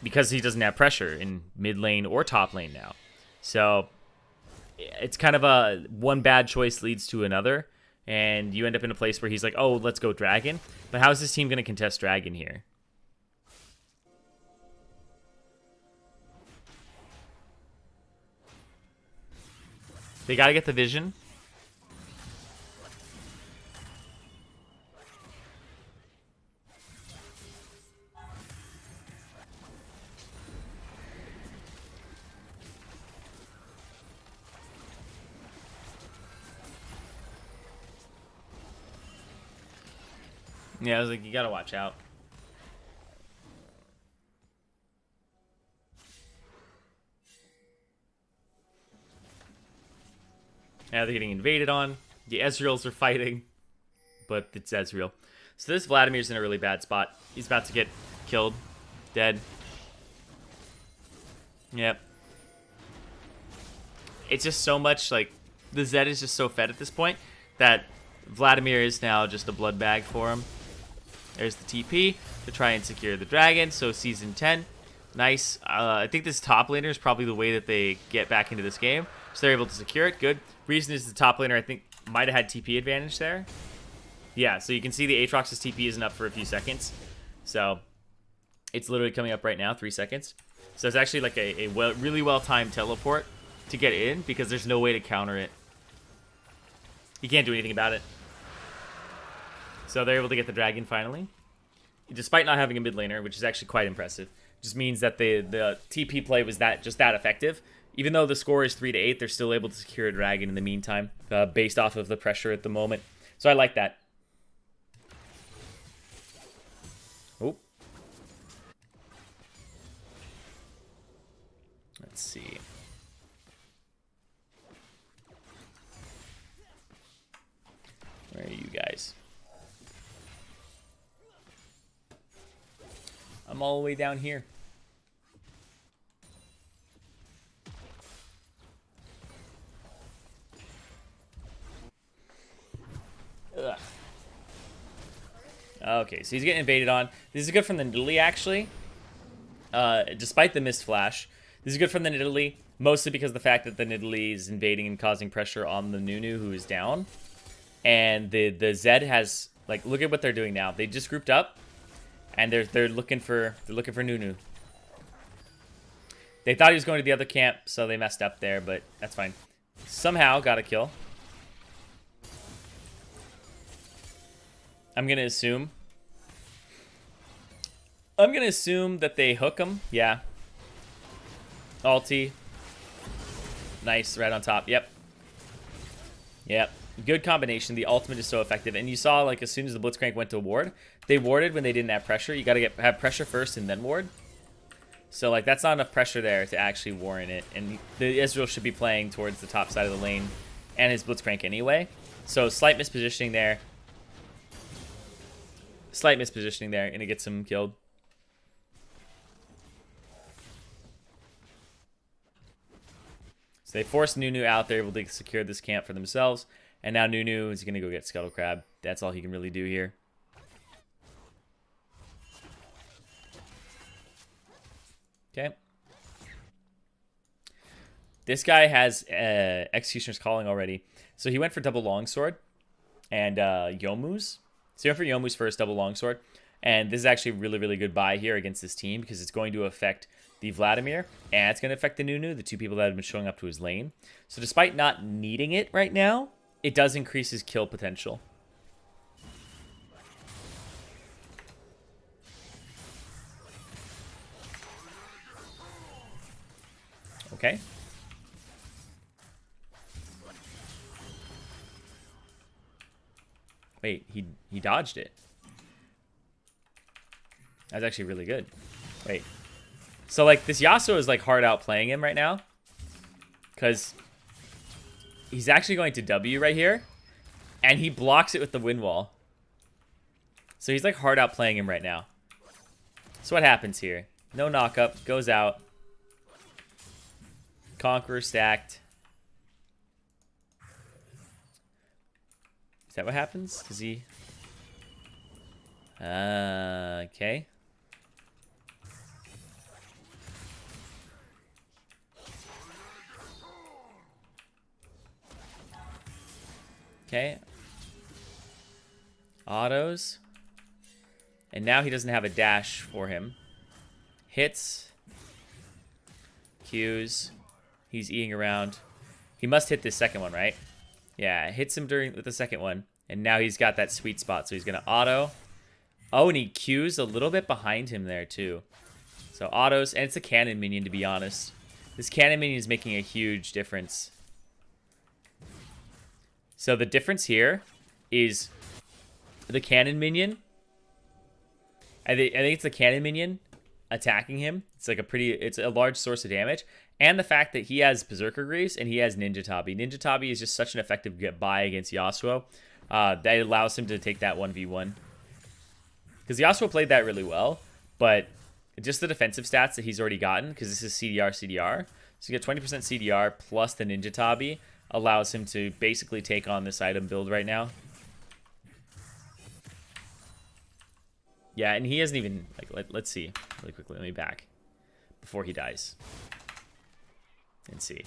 because he doesn't have pressure in mid lane or top lane now. So it's kind of a one bad choice leads to another, and you end up in a place where he's like, oh, let's go Dragon. But how's this team going to contest Dragon here? They got to get the vision. Yeah, I was like, you got to watch out. Now they're getting invaded on. The Ezreals are fighting, but it's Ezreal. So this Vladimir's in a really bad spot. He's about to get killed. Dead. Yep. It's just so much, like, the Zed is just so fed at this point that Vladimir is now just a blood bag for him. There's the TP to try and secure the dragon. So season 10. Nice. I think this top laner is probably the way that they get back into this game. So they're able to secure it. Good. Reason is the top laner, I think, might have had TP advantage there. Yeah, so you can see the Aatrox's TP isn't up for a few seconds. So it's literally coming up right now, 3 seconds. So it's actually like a really well-timed teleport to get in because there's no way to counter it. You can't do anything about it. So they're able to get the dragon finally. Despite not having a mid laner, which is actually quite impressive. Just means that the TP play was just that effective. Even though the score is 3-8, they're still able to secure a dragon in the meantime, based off of the pressure at the moment. So I like that. Oh. Let's see. Where are you guys? I'm all the way down here. Ugh. Okay, so he's getting invaded on. This is good from the Nidalee, actually. Despite the missed flash. This is good from the Nidalee, mostly because of the fact that the Nidalee is invading and causing pressure on the Nunu, who is down. And the Zed has, like, look at what they're doing now. They just grouped up, and they're looking for Nunu. They thought he was going to the other camp, so they messed up there, but that's fine. Somehow got a kill. I'm gonna assume that they hook him. Yeah. Ulti. Nice, right on top. Yep. Yep. Good combination. The ultimate is so effective. And you saw, like, as soon as the Blitzcrank went to ward, they warded when they didn't have pressure. You gotta have pressure first and then ward. So, like, that's not enough pressure there to actually warrant it. And the Israel should be playing towards the top side of the lane and his Blitzcrank anyway. So, slight mispositioning there. Slight mispositioning there, and it gets him killed. So they forced Nunu out. They're able to secure this camp for themselves. And now Nunu is going to go get Scuttle Crab. That's all he can really do here. Okay. This guy has Executioner's Calling already. So he went for double longsword and Yomu's. So he went for Yomu's first, double longsword. And this is actually a really, really good buy here against this team because it's going to affect the Vladimir and it's going to affect the Nunu, the two people that have been showing up to his lane. So despite not needing it right now, it does increase his kill potential. Okay. Wait, he dodged it. That's actually really good. Wait. So, like, this Yasuo is, like, hard outplaying him right now. Because he's actually going to W right here. And he blocks it with the wind wall. So he's, like, hard outplaying him right now. So what happens here? No knockup. Goes out. Conqueror stacked. Is that what happens? Does he... okay. Okay. Autos. And now he doesn't have a dash for him. Hits. Qs. He's eating around. He must hit this second one, right? Yeah, hits him with the second one. And now he's got that sweet spot. So he's going to auto. Oh, and he Qs a little bit behind him there, too. So autos. And it's a cannon minion, to be honest. This cannon minion is making a huge difference. So the difference here is the cannon minion. I think it's the cannon minion attacking him. It's like it's a large source of damage. And the fact that he has Berserker Greaves and he has Ninja Tabi. Ninja Tabi is just such an effective get buy against Yasuo that allows him to take that 1v1. Because Yasuo played that really well, but just the defensive stats that he's already gotten, because this is CDR. So you get 20% CDR plus the Ninja Tabi allows him to basically take on this item build right now. Yeah, and he hasn't even, like, let's see really quickly. Let me back before he dies and see.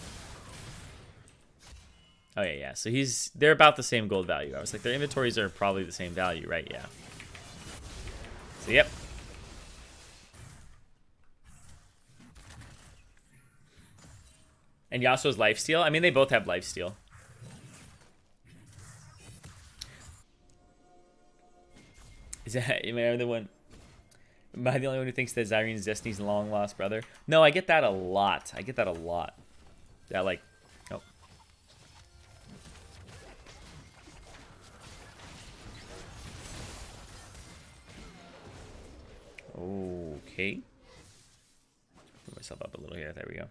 Oh yeah. So they're about the same gold value. I was like, their inventories are probably the same value, right? Yeah. So yep. And Yasuo's lifesteal. I mean, they both have lifesteal. Is that, am I the one? Am I the only one who thinks that Zirene is Destiny's long lost brother? No, I get that a lot. That, like, oh. Okay. Put myself up a little here. There we go.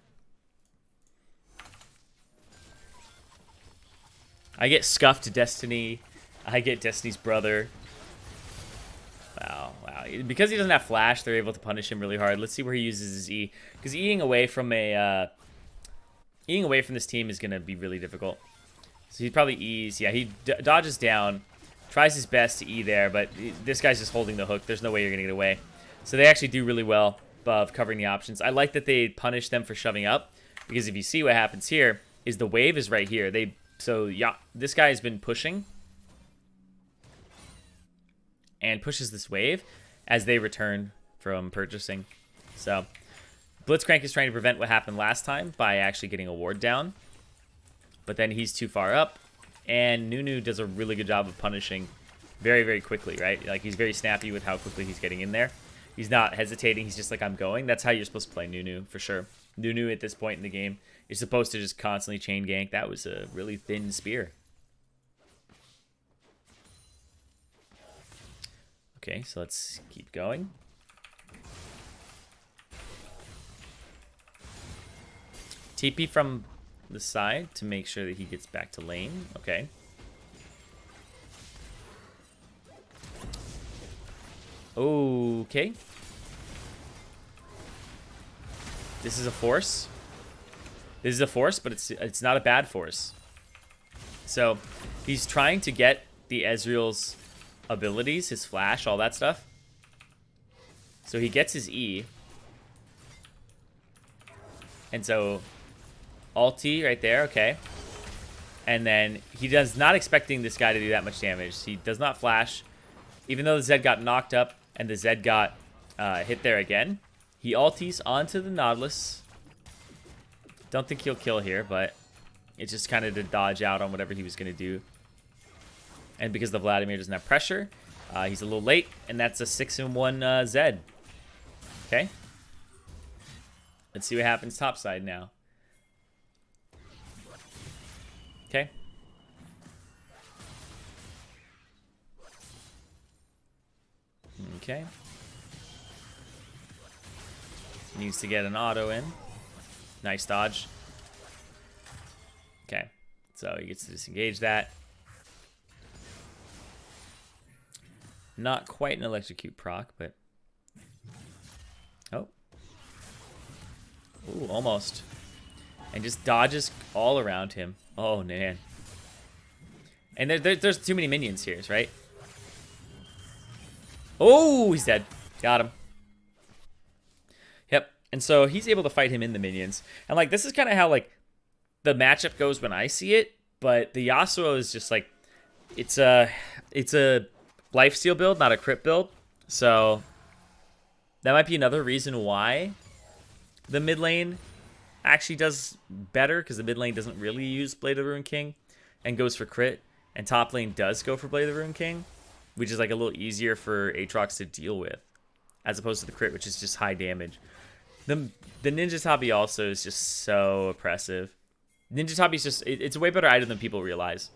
I get scuffed Destiny. I get Destiny's brother. Wow. Because he doesn't have flash, they're able to punish him really hard. Let's see where he uses his E. Because eating away from this team is going to be really difficult. So he'd probably E's. Yeah, he dodges down, tries his best to E there, but this guy's just holding the hook. There's no way you're going to get away. So they actually do really well of covering the options. I like that they punish them for shoving up, because if you see what happens here, is the wave is right here. So yeah, this guy has been pushing and pushes this wave as they return from purchasing. So Blitzcrank is trying to prevent what happened last time by actually getting a ward down. But then he's too far up, and Nunu does a really good job of punishing very, very quickly, right? Like, he's very snappy with how quickly he's getting in there. He's not hesitating. He's just like, I'm going. That's how you're supposed to play Nunu, for sure. Nunu at this point in the game is supposed to just constantly chain gank. That was a really thin spear. Okay, so let's keep going. TP from the side to make sure that he gets back to lane. Okay. Okay. This is a force. This is a force, but it's not a bad force. So he's trying to get the Ezreal's abilities, his flash, all that stuff. So he gets his E. And so ulti right there, okay. And then he does not expecting this guy to do that much damage. He does not flash. Even though the Zed got knocked up and the Zed got hit there again, he ultis onto the Nautilus. Don't think he'll kill here, but it's just kind of to dodge out on whatever he was going to do. And because the Vladimir doesn't have pressure, he's a little late, and that's a 6-in-1 Zed. Okay. Let's see what happens topside now. Okay. Okay. Needs to get an auto in. Nice dodge. Okay. So he gets to disengage that. Not quite an electrocute proc, but... Oh. Ooh, almost. and just dodges all around him. Oh, man. And there's too many minions here, right? Oh, he's dead. Got him. Yep. And so he's able to fight him in the minions. And, like, this is kind of how, like, the matchup goes when I see it. But the Yasuo is just, like, it's a lifesteal build, not a crit build. So that might be another reason why the mid lane actually does better, because the mid lane doesn't really use Blade of the Ruined King and goes for crit. And top lane does go for Blade of the Ruined King, which is, like, a little easier for Aatrox to deal with, as opposed to the crit, which is just high damage. The Ninja Tabi also is just so oppressive. Ninja Tabi is just, it's a way better item than people realize.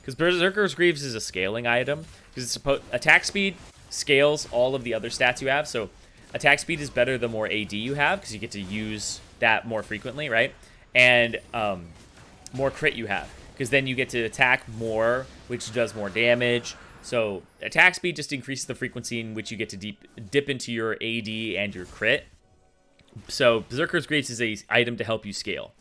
Because Berserker's Greaves is a scaling item. Because it's attack speed scales all of the other stats you have. So attack speed is better the more AD you have, because you get to use that more frequently, right? And more crit you have, because then you get to attack more, which does more damage. So attack speed just increases the frequency in which you get to dip into your AD and your crit. So Berserker's Greaves is a item to help you scale.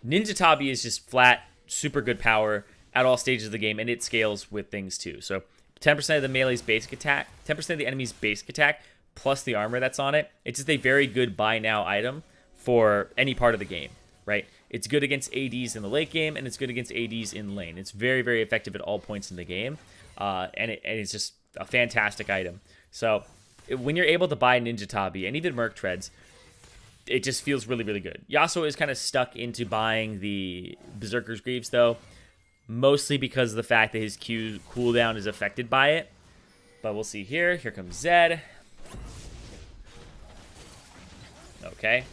Ninja Tabi is just flat, super good power at all stages of the game, and it scales with things too. So 10% of the melee's basic attack, 10% of the enemy's basic attack, plus the armor that's on it. It's just a very good buy now item for any part of the game, right? It's good against ADs in the late game, and it's good against ADs in lane. It's very, very effective at all points in the game, and it's just a fantastic item. So when you're able to buy Ninja Tabi, and even Merc Treads, it just feels really, really good. Yasuo is kind of stuck into buying the Berserker's Greaves, though, mostly because of the fact that his Q cooldown is affected by it. But we'll see here. Here comes Zed. Okay.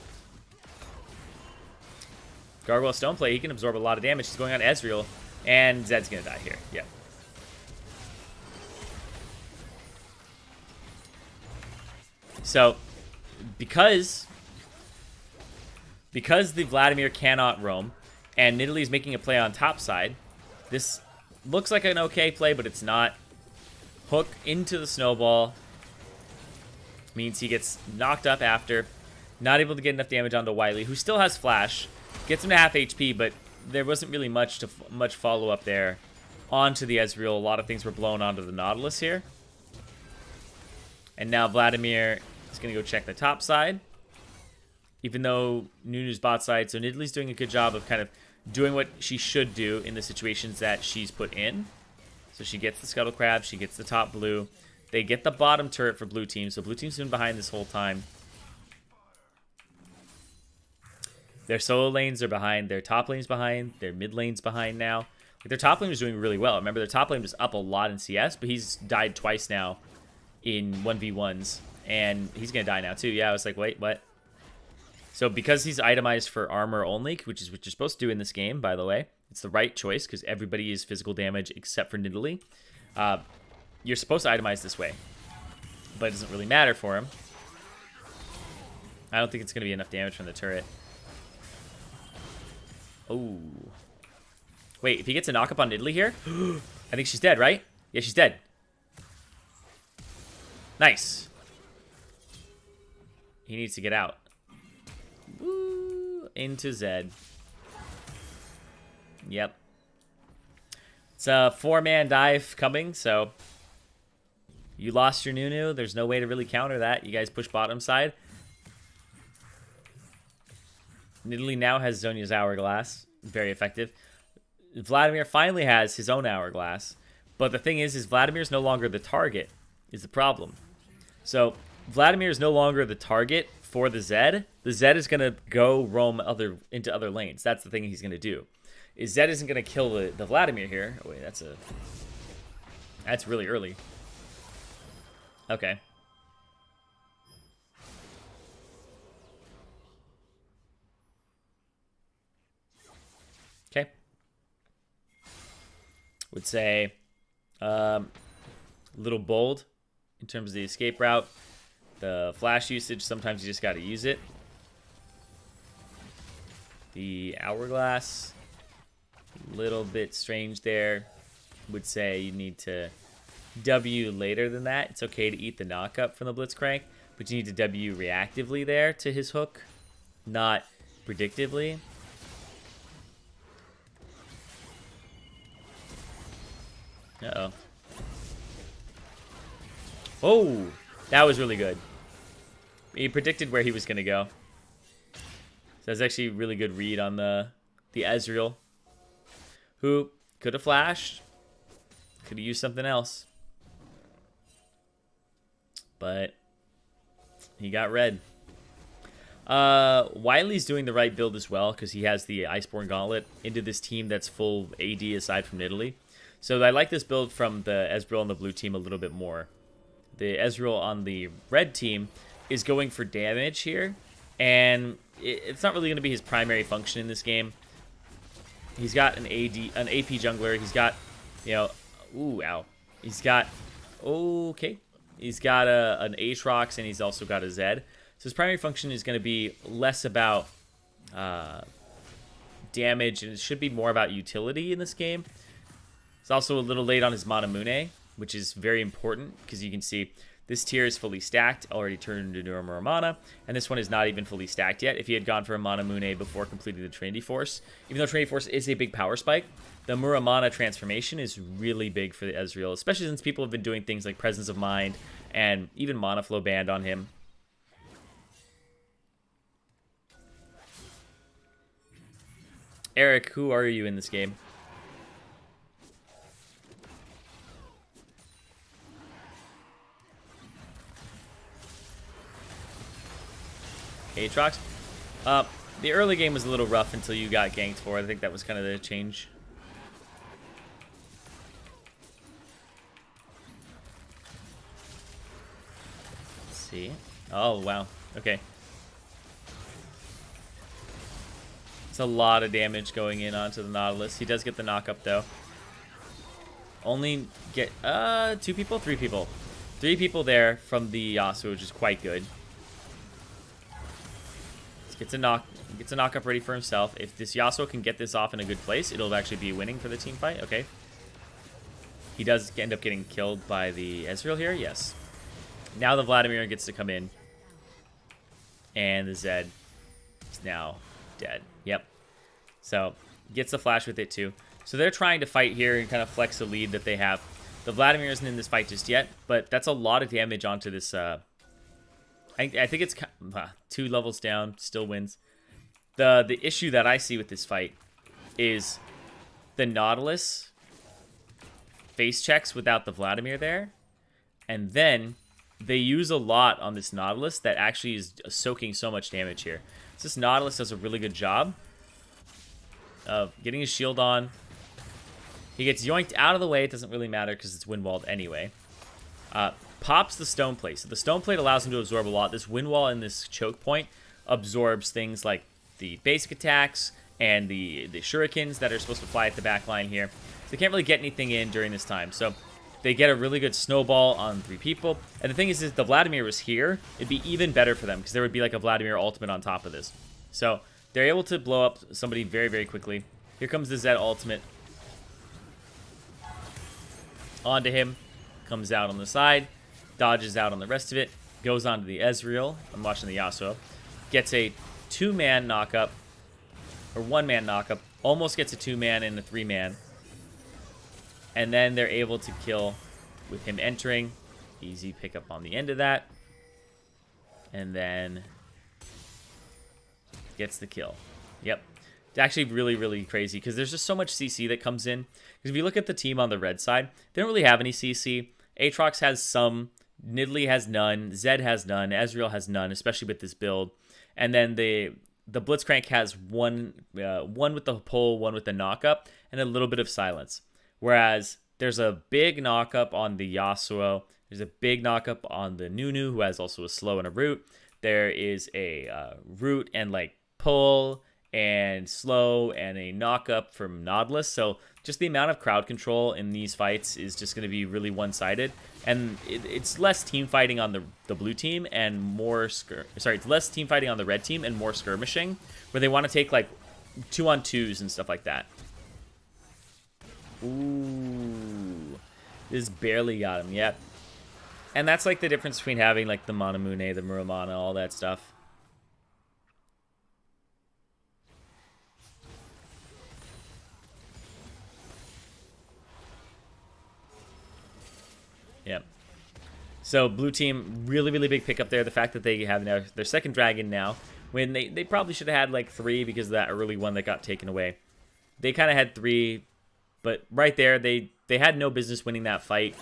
Gargoyle Stoneplay, he can absorb a lot of damage. He's going on Ezreal, and Zed's going to die here. Yeah. So, because the Vladimir cannot roam, and Nidalee is making a play on top side, this looks like an okay play, but it's not. Hook into the snowball means he gets knocked up after. Not able to get enough damage onto Wily, who still has flash. Gets him to half HP, but there wasn't really much follow up there onto the Ezreal. A lot of things were blown onto the Nautilus here. And now Vladimir is going to go check the top side, even though Nunu's bot side. So Nidalee's doing a good job of kind of doing what she should do in the situations that she's put in. So she gets the Scuttle Crab, she gets the top blue. They get the bottom turret for blue team, so blue team's been behind this whole time. Their solo lanes are behind, their top lane's behind, their mid lane's behind now. Like, their top lane was doing really well. Remember, their top lane was up a lot in CS, but he's died twice now in 1v1s. And he's going to die now too. Yeah, I was like, wait, what? So because he's itemized for armor only, which is what you're supposed to do in this game, by the way. It's the right choice because everybody is physical damage except for Nidalee. You're supposed to itemize this way. But it doesn't really matter for him. I don't think it's going to be enough damage from the turret. Oh. Wait, if he gets a knock-up on Nidalee here, I think she's dead, right? Yeah, she's dead. Nice. He needs to get out. Woo, into Zed. Yep. It's a 4-man dive coming, so you lost your Nunu. There's no way to really counter that. You guys push bottom side. Nidalee now has Zhonya's Hourglass. Very effective. Vladimir finally has his own Hourglass. But the thing is Vladimir's no longer the target, is the problem. So Vladimir is no longer the target for the Zed. The Zed is going to go roam into other lanes. That's the thing he's going to do. Is Zed isn't going to kill the Vladimir here. Oh, wait, that's really early. Okay. Okay. Would say little bold in terms of the escape route. The flash usage, sometimes you just got to use it. The Hourglass, a little bit strange there. Would say you need to W later than that. It's okay to eat the knockup from the Blitzcrank, but you need to W reactively there to his hook, not predictively. Uh-oh. Oh, that was really good. He predicted where he was going to go. So that's actually a really good read on the Ezreal, who could have flashed, could have used something else. But he got red. Wiley's doing the right build as well because he has the Iceborne Gauntlet into this team that's full AD aside from Italy. So I like this build from the Ezreal on the blue team a little bit more. The Ezreal on the red team is going for damage here, and it's not really going to be his primary function in this game. He's got an AP jungler. He's got, you know, ooh, ow. He's got, okay. He's got an Aatrox, and he's also got a Zed. So his primary function is going to be less about damage, and it should be more about utility in this game. It's also a little late on his Manamune, which is very important because you can see this tier is fully stacked, already turned into a Muramana, and this one is not even fully stacked yet. If he had gone for a Manamune before completing the Trinity Force, even though Trinity Force is a big power spike, the Muramana transformation is really big for the Ezreal, especially since people have been doing things like Presence of Mind and even Mana Flow Band on him. Eric, who are you in this game? Aatrox. The early game was a little rough until you got ganked for it. I think that was kind of the change. Let's see. Oh, wow. Okay. It's a lot of damage going in onto the Nautilus. He does get the knock-up, though. Only get, 2 people? 3 people. 3 people there from the Yasuo, which is quite good. Gets a knock-up ready for himself. If this Yasuo can get this off in a good place, it'll actually be winning for the team fight. Okay. He does end up getting killed by the Ezreal here. Yes. Now the Vladimir gets to come in. And the Zed is now dead. Yep. So, gets the flash with it too. So they're trying to fight here and kind of flex the lead that they have. The Vladimir isn't in this fight just yet, but that's a lot of damage onto this... I think it's 2 levels down, still wins. The issue that I see with this fight is the Nautilus face checks without the Vladimir there. And then they use a lot on this Nautilus that actually is soaking so much damage here. So this Nautilus does a really good job of getting his shield on. He gets yoinked out of the way. It doesn't really matter because it's wind walled anyway. Pops the stone plate. So the stone plate allows him to absorb a lot. This wind wall and this choke point absorbs things like the basic attacks and the shurikens that are supposed to fly at the back line here. So they can't really get anything in during this time. So they get a really good snowball on 3 people. And the thing is if the Vladimir was here, it'd be even better for them because there would be like a Vladimir ultimate on top of this. So they're able to blow up somebody very, very quickly. Here comes the Zed ultimate. Onto him. Comes out on the side. Dodges out on the rest of it. Goes on to the Ezreal. I'm watching the Yasuo. Gets a 2-man knockup. Or 1-man knockup. Almost gets a 2-man and a 3-man. And then they're able to kill with him entering. Easy pickup on the end of that. And then gets the kill. Yep. It's actually really, really crazy because there's just so much CC that comes in. Because if you look at the team on the red side, they don't really have any CC. Aatrox has some. Nidalee has none. Zed has none. Ezreal has none, especially with this build. And then the Blitzcrank has one with the pull, one with the knockup, and a little bit of silence. Whereas there's a big knockup on the Yasuo. There's a big knockup on the Nunu, who has also a slow and a root. There is a root and like pull and slow and a knockup from Nautilus. So just the amount of crowd control in these fights is just going to be really one-sided. And it's less team fighting on the blue team and more it's less team fighting on the red team and more skirmishing, where they want to take like 2-on-2s and stuff like that. Ooh, this barely got him. Yep. And that's like the difference between having like the Manamune, the Muramana, all that stuff. So blue team, really, really big pickup there. The fact that they have now their second dragon now, when they probably should have had like 3 because of that early one that got taken away. They kind of had 3, but right there, they had no business winning that fight,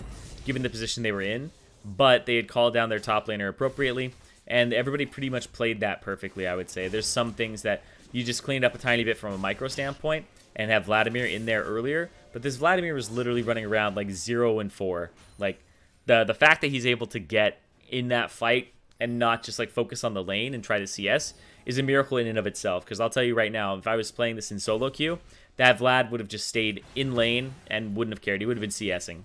given the position they were in. But they had called down their top laner appropriately, and everybody pretty much played that perfectly, I would say. There's some things that you just cleaned up a tiny bit from a micro standpoint and have Vladimir in there earlier, but this Vladimir was literally running around like 0 and 4. Like, the fact that he's able to get in that fight and not just like focus on the lane and try to CS is a miracle in and of itself. Because I'll tell you right now, if I was playing this in solo queue, that Vlad would have just stayed in lane and wouldn't have cared. He would have been CSing.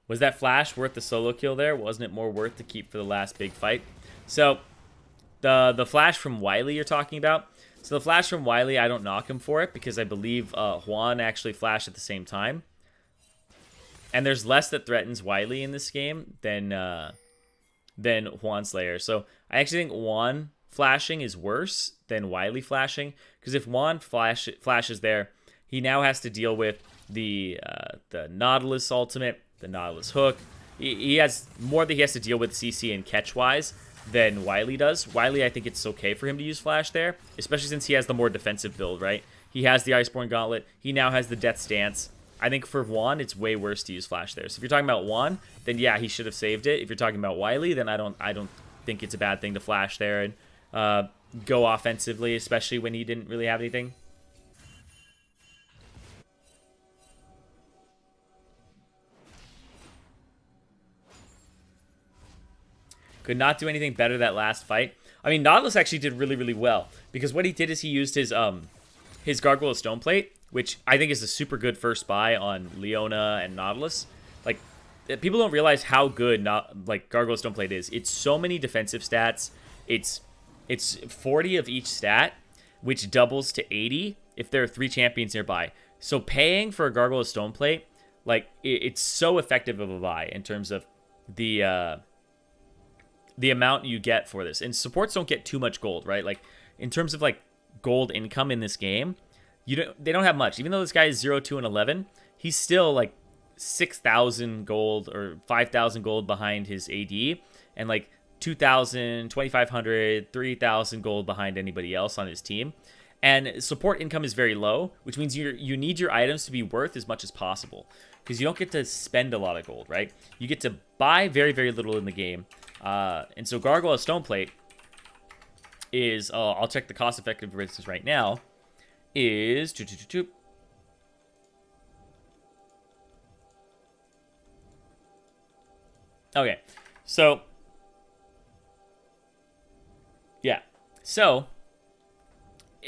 Was that flash worth the solo kill there? Wasn't it more worth to keep for the last big fight? So, the flash from Wily you're talking about. So the flash from Wily, I don't knock him for it because I believe Juan actually flashed at the same time. And there's less that threatens Wily in this game than Juan Slayer. So I actually think Juan flashing is worse than Wily flashing, because if Juan flashes there, he now has to deal with the Nautilus ultimate, the Nautilus hook. He has more that he has to deal with CC and catch-wise than Wily does. Wily, I think it's okay for him to use Flash there, especially since he has the more defensive build, right? He has the Iceborne Gauntlet. He now has the Death's Dance. I think for Juan, it's way worse to use Flash there. So if you're talking about Juan, then yeah, he should have saved it. If you're talking about Wily, then I don't think it's a bad thing to Flash there and go offensively, especially when he didn't really have anything. Could not do anything better that last fight. I mean, Nautilus actually did really, really well, because what he did is he used his Gargoyle of Stoneplate, which I think is a super good first buy on Leona and Nautilus. Like, people don't realize how good Gargoyle of Stoneplate is. It's so many defensive stats. It's 40 of each stat, which doubles to 80 if there are 3 champions nearby. So paying for a Gargoyle of Stoneplate, like, it's so effective of a buy in terms of the amount you get for this. And supports don't get too much gold, right? Like, in terms of like gold income in this game, they don't have much. Even though this guy is 0, 2, and 11, he's still like 6,000 gold or 5,000 gold behind his AD, and like 2,000, 2,500, 3,000 gold behind anybody else on his team. And support income is very low, which means you need your items to be worth as much as possible, because you don't get to spend a lot of gold, right? You get to buy very, very little in the game. And so Gargoyle of Stoneplate is, I'll check the cost effectiveness right now, is okay, so yeah, so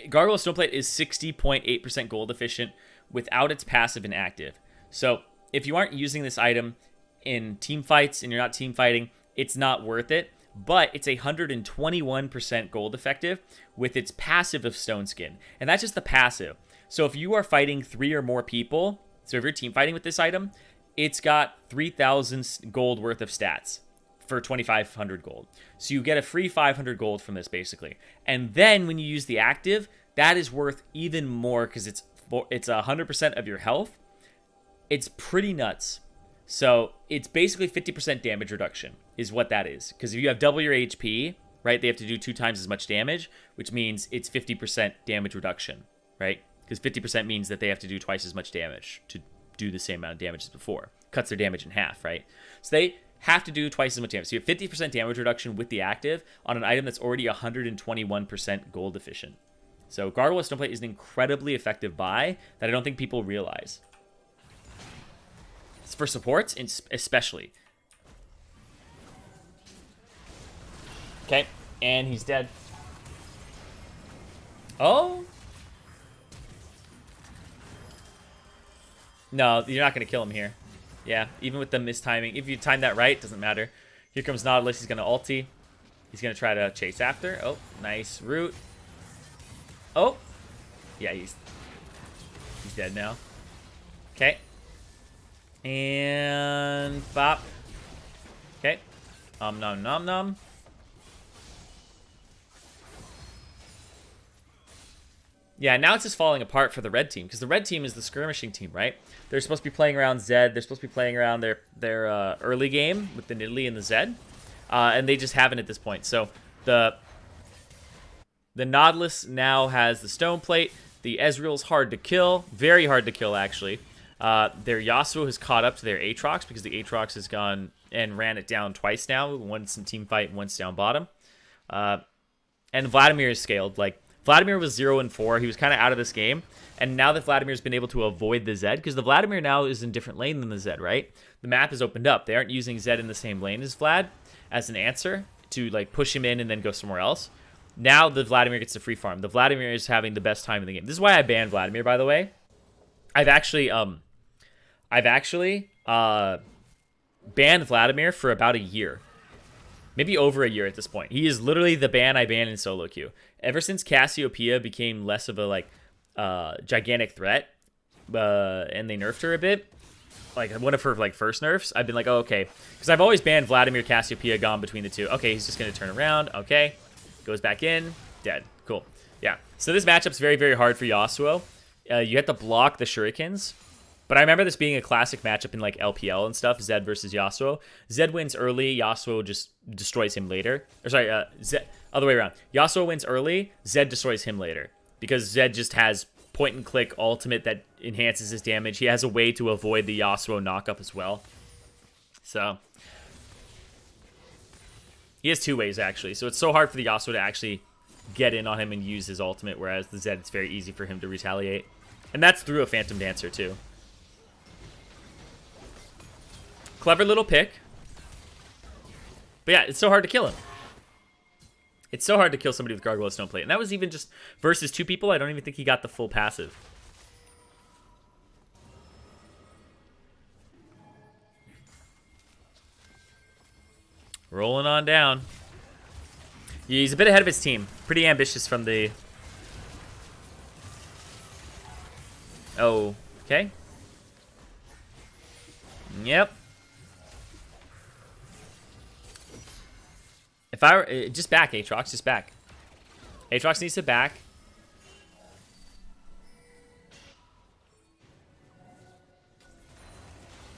Gargoyle of Stoneplate is 60.8% gold efficient without its passive and active. So if you aren't using this item in team fights and you're not team fighting, it's not worth it. But it's 121% gold effective with its passive of Stone Skin. And that's just the passive. So if you are fighting 3 or more people, so if you're team fighting with this item, it's got 3,000 gold worth of stats for 2,500 gold. So you get a free 500 gold from this, basically. And then when you use the active, that is worth even more, because it's 100% of your health. It's pretty nuts. So it's basically 50% damage reduction is what that is. Because if you have double your HP, right, they have to do 2 times as much damage, which means it's 50% damage reduction, right? Because 50% means that they have to do twice as much damage to do the same amount of damage as before. Cuts their damage in half, right? So they have to do twice as much damage. So you have 50% damage reduction with the active on an item that's already 121% gold efficient. So Gargoyle of Stoneplate is an incredibly effective buy that I don't think people realize. It's for supports, especially. Okay, and he's dead. Oh. No, you're not going to kill him here. Yeah, even with the mistiming. If you time that right, doesn't matter. Here comes Nautilus. He's going to ulti. He's going to try to chase after. Oh, nice root. Oh. Yeah, he's dead now. Okay. And bop. Okay. Nom nom nom. Yeah, now it's just falling apart for the red team, because the red team is the skirmishing team, right? They're supposed to be playing around Zed. They're supposed to be playing around their early game with the Nidalee and the Zed, and they just haven't at this point. So the Nautilus now has the stone plate. The Ezreal's hard to kill, very hard to kill actually. Their Yasuo has caught up to their Aatrox, because the Aatrox has gone and ran it down twice now. Once in team fight, once down bottom. And Vladimir is scaled. Like, Vladimir was 0-4. He was kind of out of this game. And now that Vladimir's been able to avoid the Zed, because the Vladimir now is in a different lane than the Zed, right? The map is opened up. They aren't using Zed in the same lane as Vlad as an answer to, like, push him in and then go somewhere else. Now the Vladimir gets the free farm. The Vladimir is having the best time in the game. This is why I banned Vladimir, by the way. I've actually banned Vladimir for about a year. Maybe over a year at this point. He is literally the ban I banned in solo queue. Ever since Cassiopeia became less of a, like, gigantic threat, and they nerfed her a bit, like one of her, like, first nerfs, I've been like, oh, okay. Because I've always banned Vladimir, Cassiopeia, gone between the two. Okay, he's just going to turn around. Okay. Goes back in. Dead. Cool. Yeah. So this matchup's very, very hard for Yasuo. You have to block the shurikens. But I remember this being a classic matchup in, like, LPL and stuff, Zed versus Yasuo. Zed wins early, Yasuo just destroys him later. Or sorry, other way around. Yasuo wins early, Zed destroys him later. Because Zed just has point-and-click ultimate that enhances his damage. He has a way to avoid the Yasuo knockup as well. So he has two ways, actually. So it's so hard for the Yasuo to actually get in on him and use his ultimate, whereas the Zed, it's very easy for him to retaliate. And that's through a Phantom Dancer, too. Clever little pick. But yeah, it's so hard to kill him. It's so hard to kill somebody with Gargoyle Stone Plate. And that was even just versus two people. I don't even think he got the full passive. Rolling on down. He's a bit ahead of his team. Pretty ambitious from the... Oh, okay. Yep. If I were... Just back, Aatrox. Just back. Aatrox needs to back.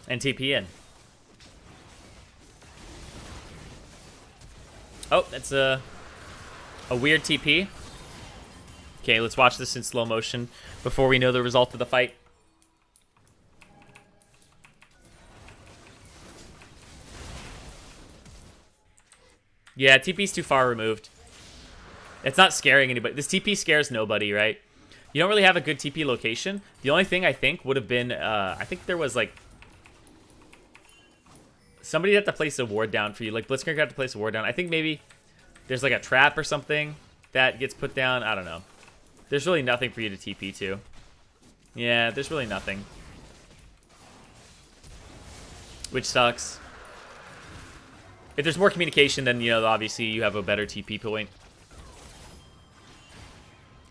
And TP in. Oh, that's a weird TP. Okay, let's watch this in slow motion before we know the result of the fight. Yeah, TP's too far removed. It's not scaring anybody. This TP scares nobody, right? You don't really have a good TP location. The only thing I think would have been, I think there was, like, somebody had to place a ward down for you. Like, Blitzcrank had to place a ward down. I think maybe there's, like, a trap or something that gets put down. I don't know. There's really nothing for you to TP to. Yeah, there's really nothing. Which sucks. If there's more communication, then, you know, obviously you have a better TP point.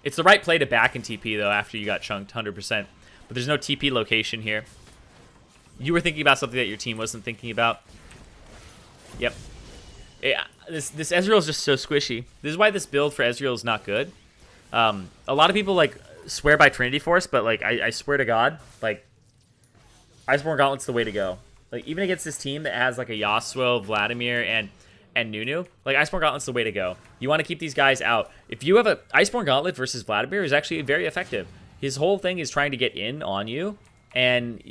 It's the right play to back in TP, though, after you got chunked 100%. But there's no TP location here. You were thinking about something that your team wasn't thinking about. Yep. Yeah, this Ezreal is just so squishy. This is why this build for Ezreal is not good. A lot of people, like, swear by Trinity Force, but, like, I swear to God, like, Iceborne Gauntlet's the way to go. Like, even against this team that has, like, a Yasuo, Vladimir, and Nunu, like, Iceborne Gauntlet's the way to go. You want to keep these guys out. If you have a Iceborne Gauntlet versus Vladimir is actually very effective. His whole thing is trying to get in on you, and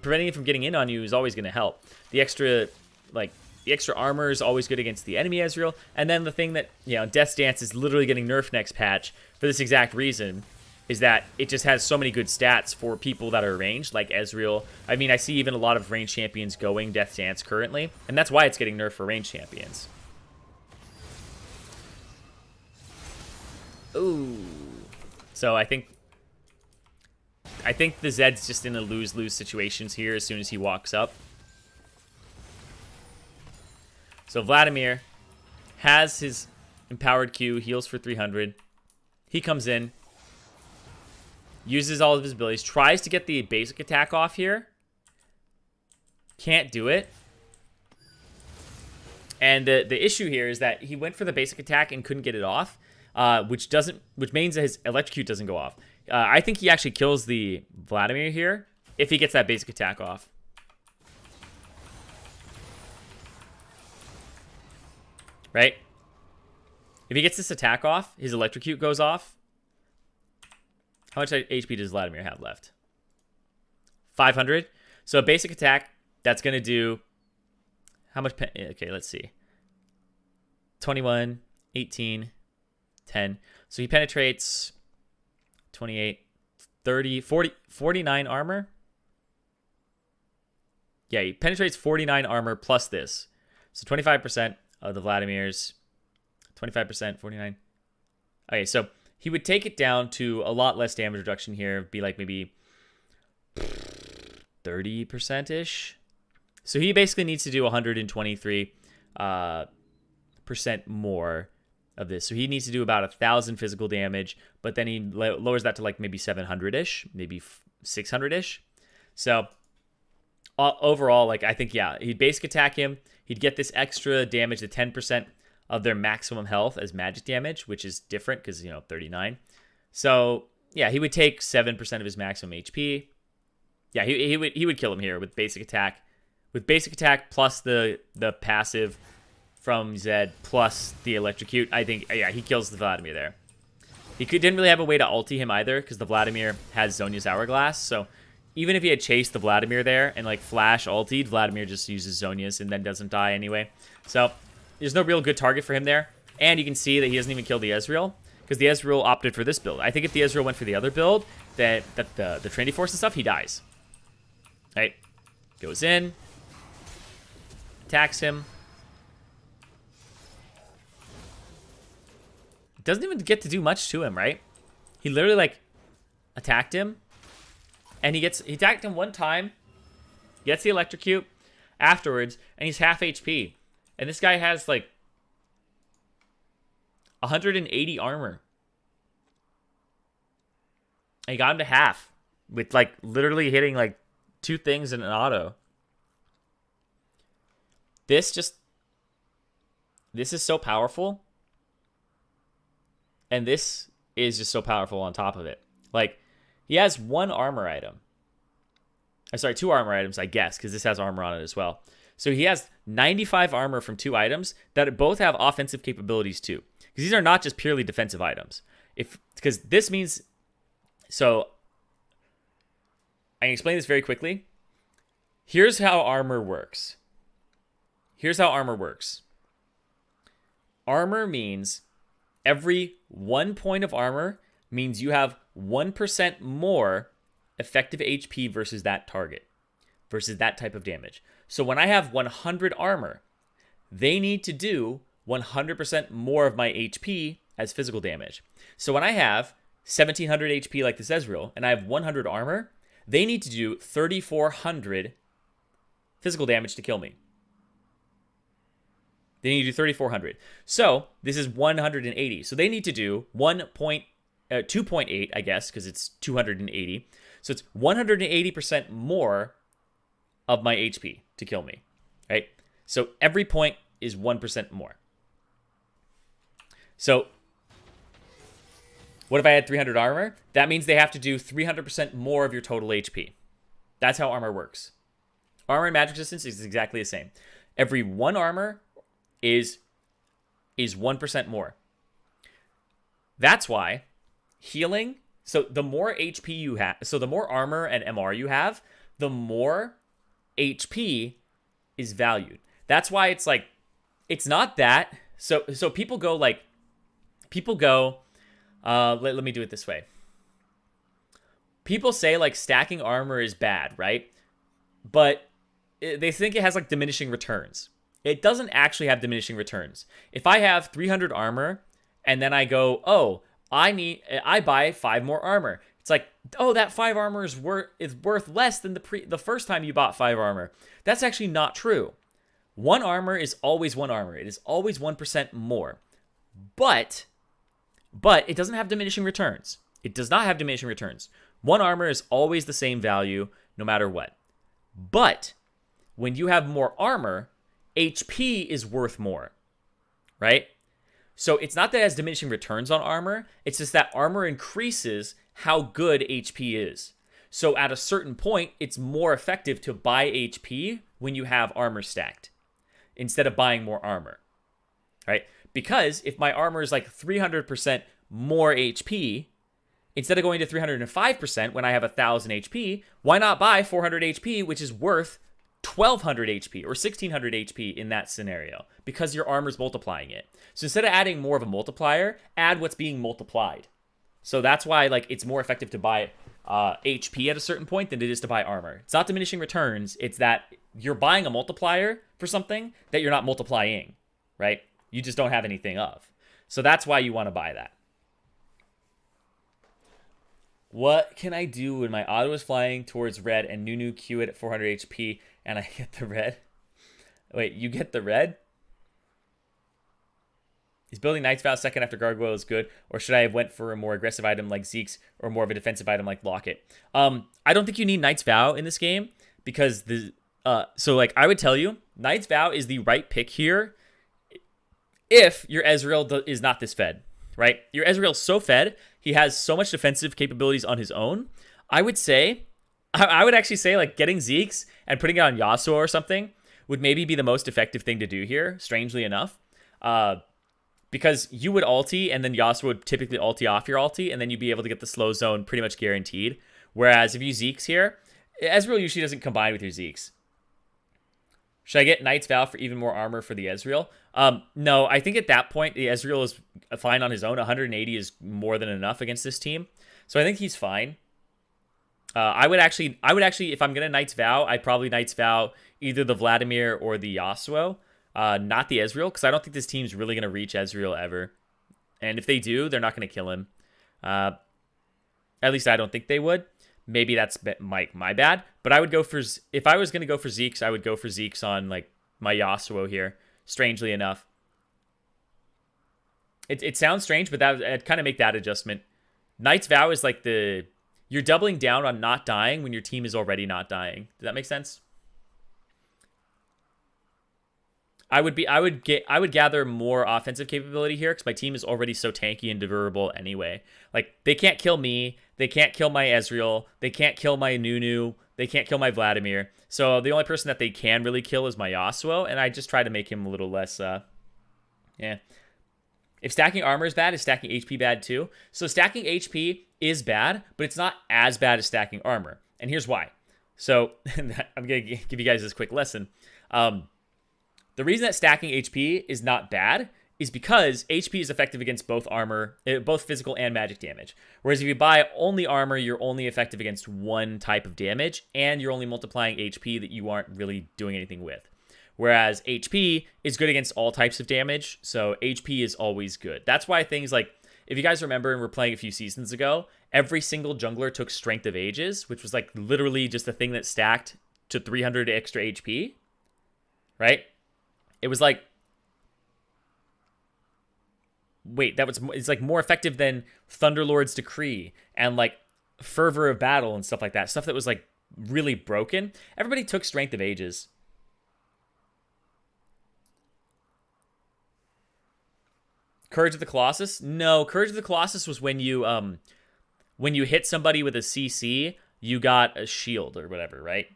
preventing him from getting in on you is always going to help. The extra armor is always good against the enemy Ezreal, and then the thing that, you know, Death's Dance is literally getting nerfed next patch for this exact reason, is that it just has so many good stats for people that are ranged, like Ezreal. I mean, I see even a lot of ranged champions going Death's Dance currently, and that's why it's getting nerfed for ranged champions. Ooh. So I think the Zed's just in a lose-lose situations here as soon as he walks up. So Vladimir has his empowered Q, heals for 300. He comes in, uses all of his abilities, tries to get the basic attack off here. Can't do it. And the issue here is that he went for the basic attack and couldn't get it off. which means that his electrocute doesn't go off. I think he actually kills the Vladimir here if he gets that basic attack off. Right? If he gets this attack off, his electrocute goes off. How much HP does Vladimir have left? 500. So a basic attack, that's going to do... How much... Okay, let's see. 21, 18, 10. So he penetrates 28, 30, 40, 49 armor. Yeah, he penetrates 49 armor plus this. So 25% of the Vladimir's... 25%, 49. Okay, so he would take it down to a lot less damage reduction here. Be like maybe 30%-ish. So he basically needs to do 123 percent more of this. So he needs to do about 1,000 physical damage, but then he lowers that to like maybe 700-ish, maybe 600-ish. So overall, like I think, yeah, he'd basic attack him. He'd get this extra damage, the 10% of their maximum health as magic damage, which is different because, 39. So, yeah, he would take 7% of his maximum HP. Yeah, he would kill him here with basic attack. With basic attack plus the passive from Zed plus the electrocute, I think, yeah, he kills the Vladimir there. He didn't really have a way to ulti him either because the Vladimir has Zhonya's Hourglass. So even if he had chased the Vladimir there and like flash ultied, Vladimir just uses Zhonya's and then doesn't die anyway. So there's no real good target for him there. And you can see that he doesn't even kill the Ezreal because the Ezreal opted for this build. I think if the Ezreal went for the other build, that the Trinity Force and stuff, he dies. Right? Goes in. Attacks him. Doesn't even get to do much to him, right? He literally, like, attacked him. And he attacked him one time. Gets the electrocute afterwards. And he's half HP. And this guy has, like, 180 armor. And he got him to half. With, like, literally hitting, like, 2 things in an auto. This is so powerful. And this is just so powerful on top of it. Like, he has 1 armor item. Sorry, 2 armor items, I guess, because this has armor on it as well. So he has 95 armor from 2 items that both have offensive capabilities too. Because these are not just purely defensive items. Because this means... So, I can explain this very quickly. Here's how armor works. Armor means every 1 point of armor means you have 1% more effective HP versus that target, versus that type of damage. So when I have 100 armor, they need to do 100% more of my HP as physical damage. So when I have 1700 HP like this Ezreal, and I have 100 armor, they need to do 3400 physical damage to kill me. They need to do 3,400. So this is 180. So they need to do 2.8, I guess, because it's 280. So it's 180% more of my HP to kill me, right? So every point is 1% more. So what if I had 300 armor? That means they have to do 300% more of your total HP. That's how armor works. Armor and magic resistance is exactly the same. Every 1 armor is 1% more. That's why healing, so the more HP you have, so the more armor and MR you have, the more HP is valued. That's why it's like, it's not that. So people go, let me do it this way. People say like stacking armor is bad, right? But they think it has like diminishing returns. It doesn't actually have diminishing returns. If I have 300 armor and then I go, oh, I buy 5 more armor. It's like, oh, that 5 armor is worth less than the first time you bought 5 armor. That's actually not true. 1 armor is always 1 armor. It is always 1% more. But it doesn't have diminishing returns. It does not have diminishing returns. 1 armor is always the same value no matter what. But when you have more armor, HP is worth more, right? So it's not that it has diminishing returns on armor. It's just that armor increases how good HP is. So at a certain point, it's more effective to buy HP when you have armor stacked instead of buying more armor, right? Because if my armor is like 300% more HP, instead of going to 305% when I have 1,000 HP, why not buy 400 HP, which is worth 1,200 HP or 1,600 HP in that scenario? Because your armor's multiplying it. So instead of adding more of a multiplier, add what's being multiplied. So that's why like it's more effective to buy HP at a certain point than it is to buy armor. It's not diminishing returns. It's that you're buying a multiplier for something that you're not multiplying, right? You just don't have anything of. So that's why you want to buy that. What can I do when my auto is flying towards red and Nunu Q it at 400 HP and I get the red? Wait, you get the red? Is building Knight's Vow second after Gargoyle is good, or should I have went for a more aggressive item like Zeke's or more of a defensive item like Locket? I don't think you need Knight's Vow in this game because so like I would tell you, Knight's Vow is the right pick here if your Ezreal is not this fed, right? Your Ezreal's so fed, he has so much defensive capabilities on his own. I would actually say like getting Zeke's and putting it on Yasuo or something would maybe be the most effective thing to do here, strangely enough. Because you would ulti, and then Yasuo would typically ulti off your ulti, and then you'd be able to get the slow zone pretty much guaranteed. Whereas if you Zeke's here, Ezreal usually doesn't combine with your Zeke's. Should I get Knight's Vow for even more armor for the Ezreal? No, I think at that point, the Ezreal is fine on his own. 180 is more than enough against this team. So I think he's fine. I would actually, if I'm going to Knight's Vow, I'd probably Knight's Vow either the Vladimir or the Yasuo. Not the Ezreal, because I don't think this team's really going to reach Ezreal ever. And if they do, they're not going to kill him. At least I don't think they would. Maybe that's my bad. But I would go for... If I was going to go for Zeke's, I would go for Zeke's on like my Yasuo here, strangely enough. It sounds strange, but I'd kind of make that adjustment. Knight's Vow is like the... You're doubling down on not dying when your team is already not dying. Does that make sense? I would gather more offensive capability here because my team is already so tanky and durable anyway. Like, they can't kill me. They can't kill my Ezreal. They can't kill my Nunu. They can't kill my Vladimir. So the only person that they can really kill is my Yasuo, and I just try to make him a little less, yeah. If stacking armor is bad, is stacking HP bad too? So stacking HP is bad, but it's not as bad as stacking armor. And here's why. So I'm going to give you guys this quick lesson. The reason that stacking HP is not bad is because HP is effective against both armor, both physical and magic damage. Whereas if you buy only armor, you're only effective against one type of damage, and you're only multiplying HP that you aren't really doing anything with. Whereas HP is good against all types of damage, so HP is always good. That's why things like, if you guys remember and we're playing a few seasons ago, every single jungler took Strength of Ages, which was like literally just a thing that stacked to 300 extra HP, right? It was like, wait, it's like more effective than Thunderlord's Decree and like Fervor of Battle and stuff like that. Stuff that was like really broken. Everybody took Strength of Ages. Courage of the Colossus? No, Courage of the Colossus was when you hit somebody with a CC, you got a shield or whatever, right?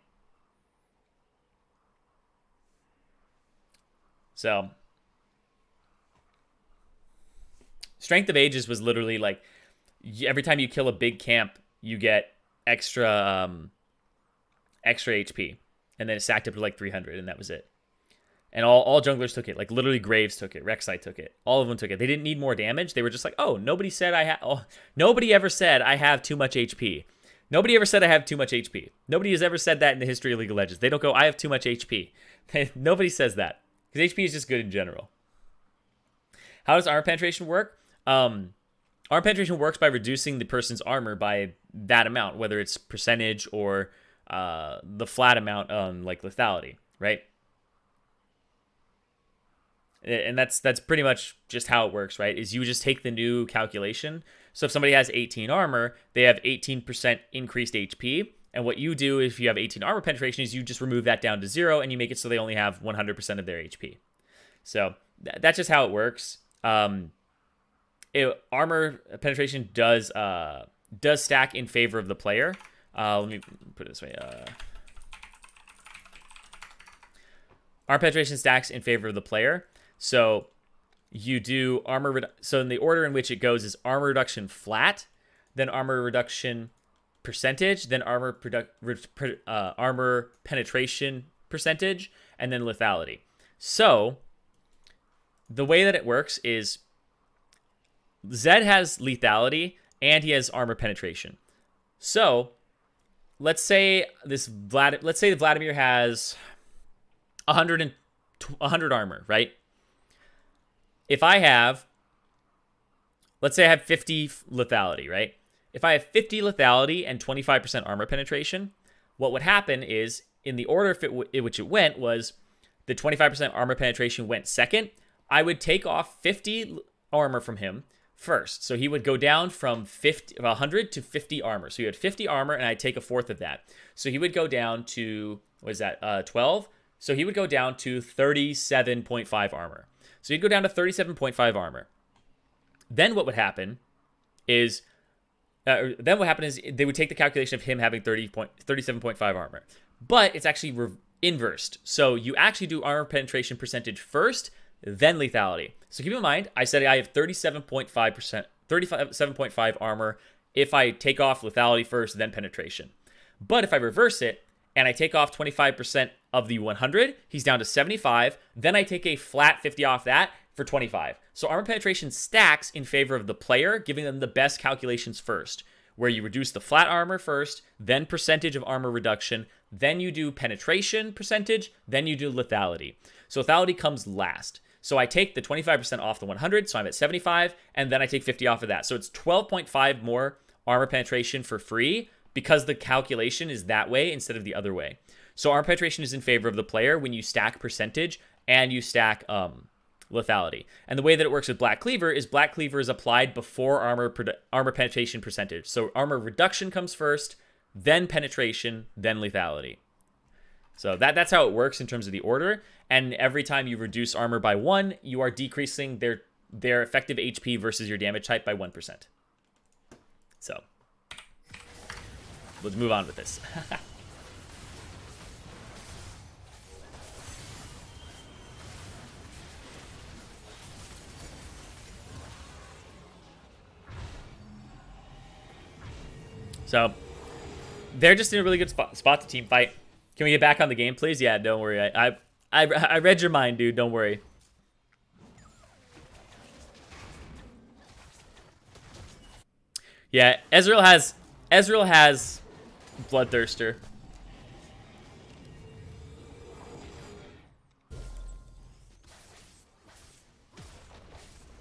So, Strength of Ages was literally like, every time you kill a big camp, you get extra HP. And then it stacked up to like 300, and that was it. And all junglers took it. Like, literally Graves took it. Rek'Sai took it. All of them took it. They didn't need more damage. They were just like, oh, nobody ever said I have too much HP. Nobody ever said I have too much HP. Nobody has ever said that in the history of League of Legends. They don't go, I have too much HP. Nobody says that. Because HP is just good in general. How does armor penetration work? Armor penetration works by reducing the person's armor by that amount, whether it's percentage or the flat amount on like lethality, right? And that's pretty much just how it works, right? Is you just take the new calculation. So if somebody has 18 armor, they have 18% increased HP. And what you do if you have 18 armor penetration is you just remove that down to 0 and you make it so they only have 100% of their HP. So that's just how it works. armor penetration does stack in favor of the player. Let me put it this way. Armor penetration stacks in favor of the player. So you do so in the order in which it goes is armor reduction flat, then armor reduction percentage, then armor penetration percentage, and then lethality. So the way that it works is Zed has lethality and he has armor penetration. So let's say Vladimir has 100 armor, right? If I have, let's say I have 50 lethality, right? If I have 50 lethality and 25% armor penetration, what would happen is, in the order in which it went was, the 25% armor penetration went second. I would take off 50 armor from him first. So he would go down from 100 to 50 armor. So he had 50 armor, and I'd take a fourth of that. So he would go down to, 12? So he would go down to 37.5 armor. So he'd go down to 37.5 armor. Then what would happen is, they would take the calculation of him having 37.5 armor. But it's actually inversed. So you actually do armor penetration percentage first, then lethality. So keep in mind, I said I have 37.5 armor if I take off lethality first, then penetration. But if I reverse it, and I take off 25% of the 100, he's down to 75. Then I take a flat 50 off that for 25. So armor penetration stacks in favor of the player, giving them the best calculations first, where you reduce the flat armor first, then percentage of armor reduction, then you do penetration percentage, then you do lethality. So lethality comes last. So I take the 25% off the 100, so I'm at 75, and then I take 50 off of that. So it's 12.5 more armor penetration for free, because the calculation is that way instead of the other way. So armor penetration is in favor of the player when you stack percentage and you stack lethality. And the way that it works with Black Cleaver is applied before armor penetration percentage. So armor reduction comes first, then penetration, then lethality. So that's how it works in terms of the order. And every time you reduce armor by 1, you are decreasing their effective HP versus your damage type by 1%. So let's move on with this. So they're just in a really good spot to team fight. Can we get back on the game, please? Yeah, don't worry. I read your mind, dude. Don't worry. Yeah, Ezreal has Bloodthirster.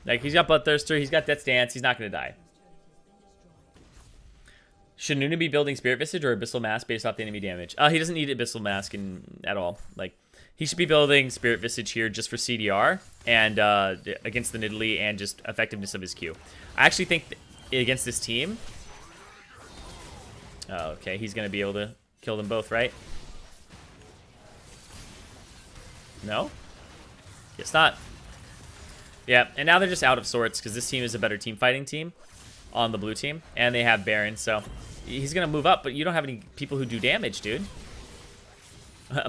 Like, he's got Bloodthirster, he's got Death's Dance, he's not gonna die. Should Nuna be building Spirit Visage or Abyssal Mask based off the enemy damage? He doesn't need Abyssal Mask at all. Like, he should be building Spirit Visage here just for CDR and against the Nidalee and just effectiveness of his Q. I actually think against this team... Oh, okay, he's going to be able to kill them both, right? No? Guess not. Yeah, and now they're just out of sorts because this team is a better team fighting team on the blue team. And they have Baron, so he's going to move up, but you don't have any people who do damage, dude.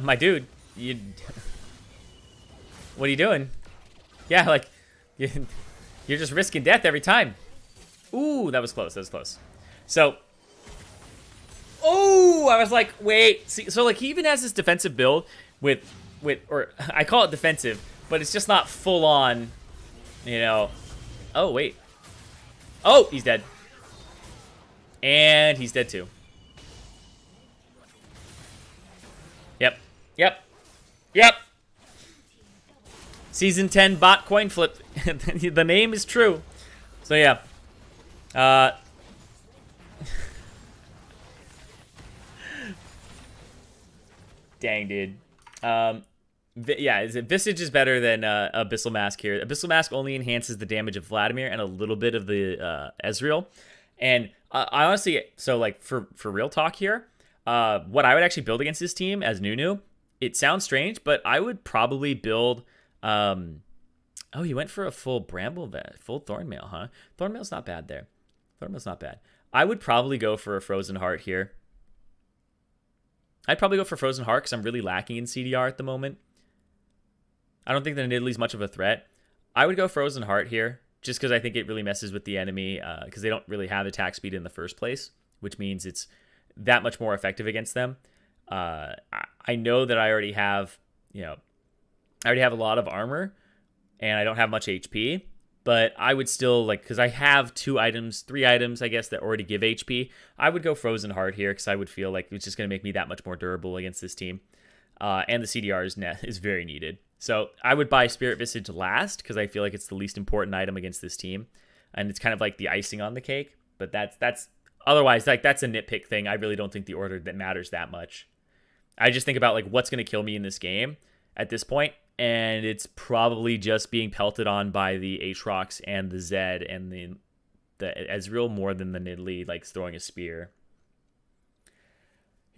My dude, what are you doing? Yeah, like, you're just risking death every time. Ooh, that was close, that was close. So... Oh, I was like, wait. See, so like he even has this defensive build with, or I call it defensive, but it's just not full on, you know. Oh, wait. Oh, he's dead. And he's dead too. Yep. Season 10 bot coin flip. The name is true. So yeah. Dang, dude. Yeah, Visage is better than Abyssal Mask here. Abyssal Mask only enhances the damage of Vladimir and a little bit of the Ezreal. And I honestly, so like for real talk here, what I would actually build against this team as Nunu, it sounds strange, but I would probably build Oh, you went for a full bramble vet, full thornmail, huh? Thornmail's not bad there. Thornmail's not bad. I would probably go for a frozen heart here. I'd probably go for frozen heart because I'm really lacking in CDR at the moment. I don't think that Nidalee's much of a threat. I would go frozen heart here just because I think it really messes with the enemy because they don't really have attack speed in the first place, which means it's that much more effective against them. I know that I already have, I already have a lot of armor and I don't have much HP, but I would still because I have 3 items, I guess, that already give HP. I would go frozen heart here because I would feel like it's just going to make me that much more durable against this team. And the CDR is very needed. So I would buy Spirit Visage last because I feel like it's the least important item against this team. And it's kind of like the icing on the cake. But that's otherwise, that's a nitpick thing. I really don't think the order that matters that much. I just think about what's going to kill me in this game at this point, and it's probably just being pelted on by the Aatrox and the Zed and the Ezreal more than the Nidalee throwing a spear.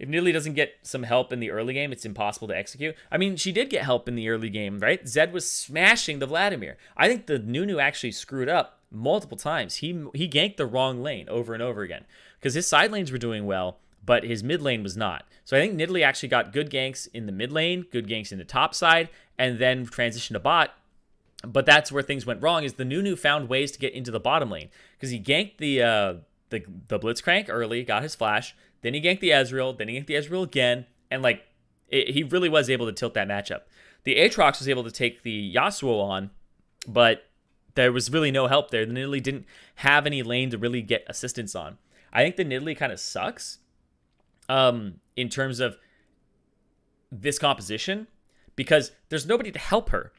If Nidalee doesn't get some help in the early game, it's impossible to execute. I mean, she did get help in the early game, right? Zed was smashing the Vladimir. I think the Nunu actually screwed up multiple times. He ganked the wrong lane over and over again because his side lanes were doing well, but his mid lane was not. So I think Nidalee actually got good ganks in the mid lane, good ganks in the top side, and then transitioned to bot. But that's where things went wrong, is the Nunu found ways to get into the bottom lane because he ganked the Blitzcrank early, got his flash, then he ganked the Ezreal, then he ganked the Ezreal again, and he really was able to tilt that matchup. The Aatrox was able to take the Yasuo on, but there was really no help there. The Nidalee didn't have any lane to really get assistance on. I think the Nidalee kind of sucks in terms of this composition because there's nobody to help her,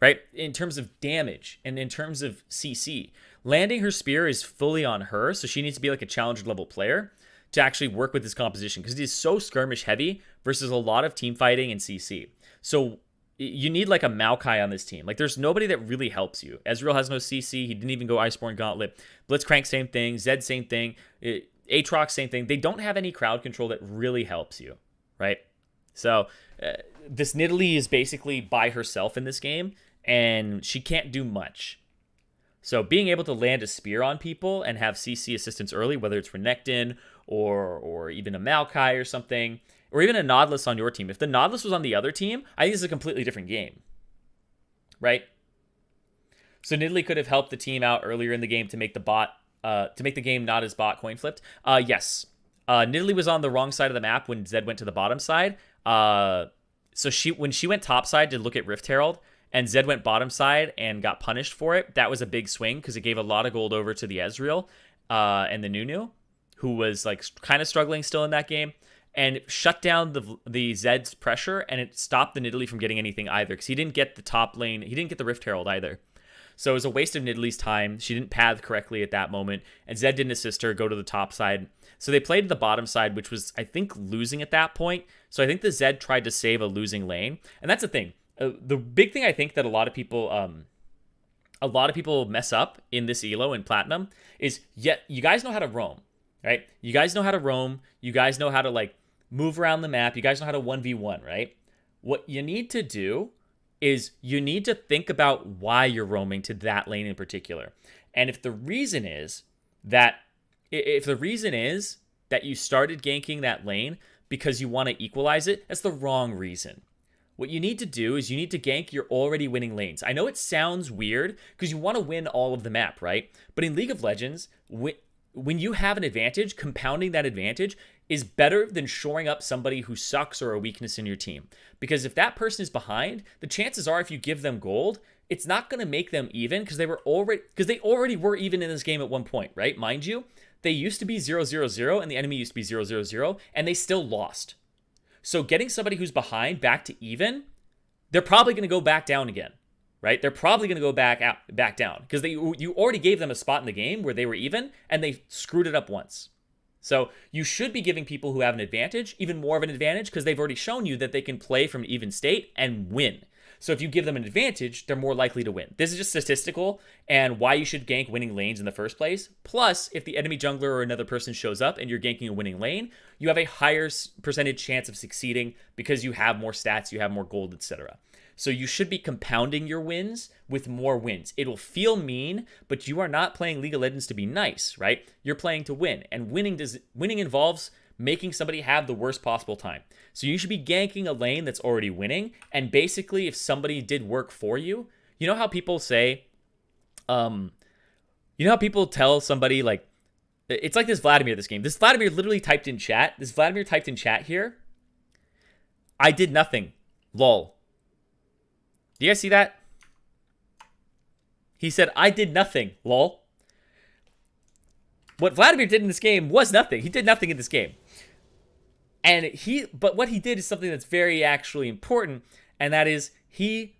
right? In terms of damage and in terms of CC. Landing her spear is fully on her, so she needs to be like a challenger level player to actually work with this composition because it is so skirmish heavy versus a lot of team fighting and CC. So you need like a Maokai on this team. There's nobody that really helps you. Ezreal has no CC. He didn't even go Iceborne Gauntlet. Blitzcrank, same thing. Zed, same thing. Aatrox, same thing. They don't have any crowd control that really helps you, right? So this Nidalee is basically by herself in this game, and she can't do much. So being able to land a spear on people and have CC assistance early, whether it's Renekton or even a Maokai or something, or even a Nautilus on your team. If the Nautilus was on the other team, I think this is a completely different game, right? So Nidalee could have helped the team out earlier in the game to make the game not as bot coin flipped. Yes. Nidalee was on the wrong side of the map when Zed went to the bottom side. So when she went top side to look at Rift Herald, and Zed went bottom side and got punished for it, that was a big swing because it gave a lot of gold over to the Ezreal and the Nunu, who was kind of struggling still in that game, and it shut down the Zed's pressure, and it stopped the Nidalee from getting anything either because he didn't get the top lane. He didn't get the Rift Herald either. So it was a waste of Nidalee's time. She didn't path correctly at that moment, and Zed didn't assist her go to the top side. So they played the bottom side, which was, I think, losing at that point. So I think the Zed tried to save a losing lane, and that's the thing. The big thing I think that a lot of people mess up in this elo in Platinum is, you guys know how to roam, right? You guys know how to roam. You guys know how to move around the map. You guys know how to 1v1, right? What you need to do is you need to think about why you're roaming to that lane in particular. And if the reason is that you started ganking that lane because you want to equalize it, that's the wrong reason. What you need to do is you need to gank your already winning lanes. I know it sounds weird because you want to win all of the map, right? But in League of Legends, when you have an advantage, compounding that advantage is better than shoring up somebody who sucks or a weakness in your team. Because if that person is behind, the chances are if you give them gold, it's not going to make them even because they already were even in this game at one point, right? Mind you, they used to be 0-0-0 and the enemy used to be 0-0-0 and they still lost. So getting somebody who's behind back to even, they're probably going to go back down again, right? They're probably going to go back down because you already gave them a spot in the game where they were even and they screwed it up once. So you should be giving people who have an advantage even more of an advantage because they've already shown you that they can play from an even state and win. So if you give them an advantage, they're more likely to win. This is just statistical and why you should gank winning lanes in the first place. Plus, if the enemy jungler or another person shows up and you're ganking a winning lane, you have a higher percentage chance of succeeding because you have more stats, you have more gold, etc. So you should be compounding your wins with more wins. It'll feel mean, but you are not playing League of Legends to be nice, right? You're playing to win, and winning involves making somebody have the worst possible time. So you should be ganking a lane that's already winning, and basically if somebody did work for you, you know how people say, you know how people tell somebody, like, it's like this Vladimir this game. This Vladimir literally typed in chat. This Vladimir typed in chat here, I did nothing. Lol. Do you guys see that? He said, I did nothing. Lol. What Vladimir did in this game was nothing. He did nothing in this game. But what he did is something that's very actually important, and that is he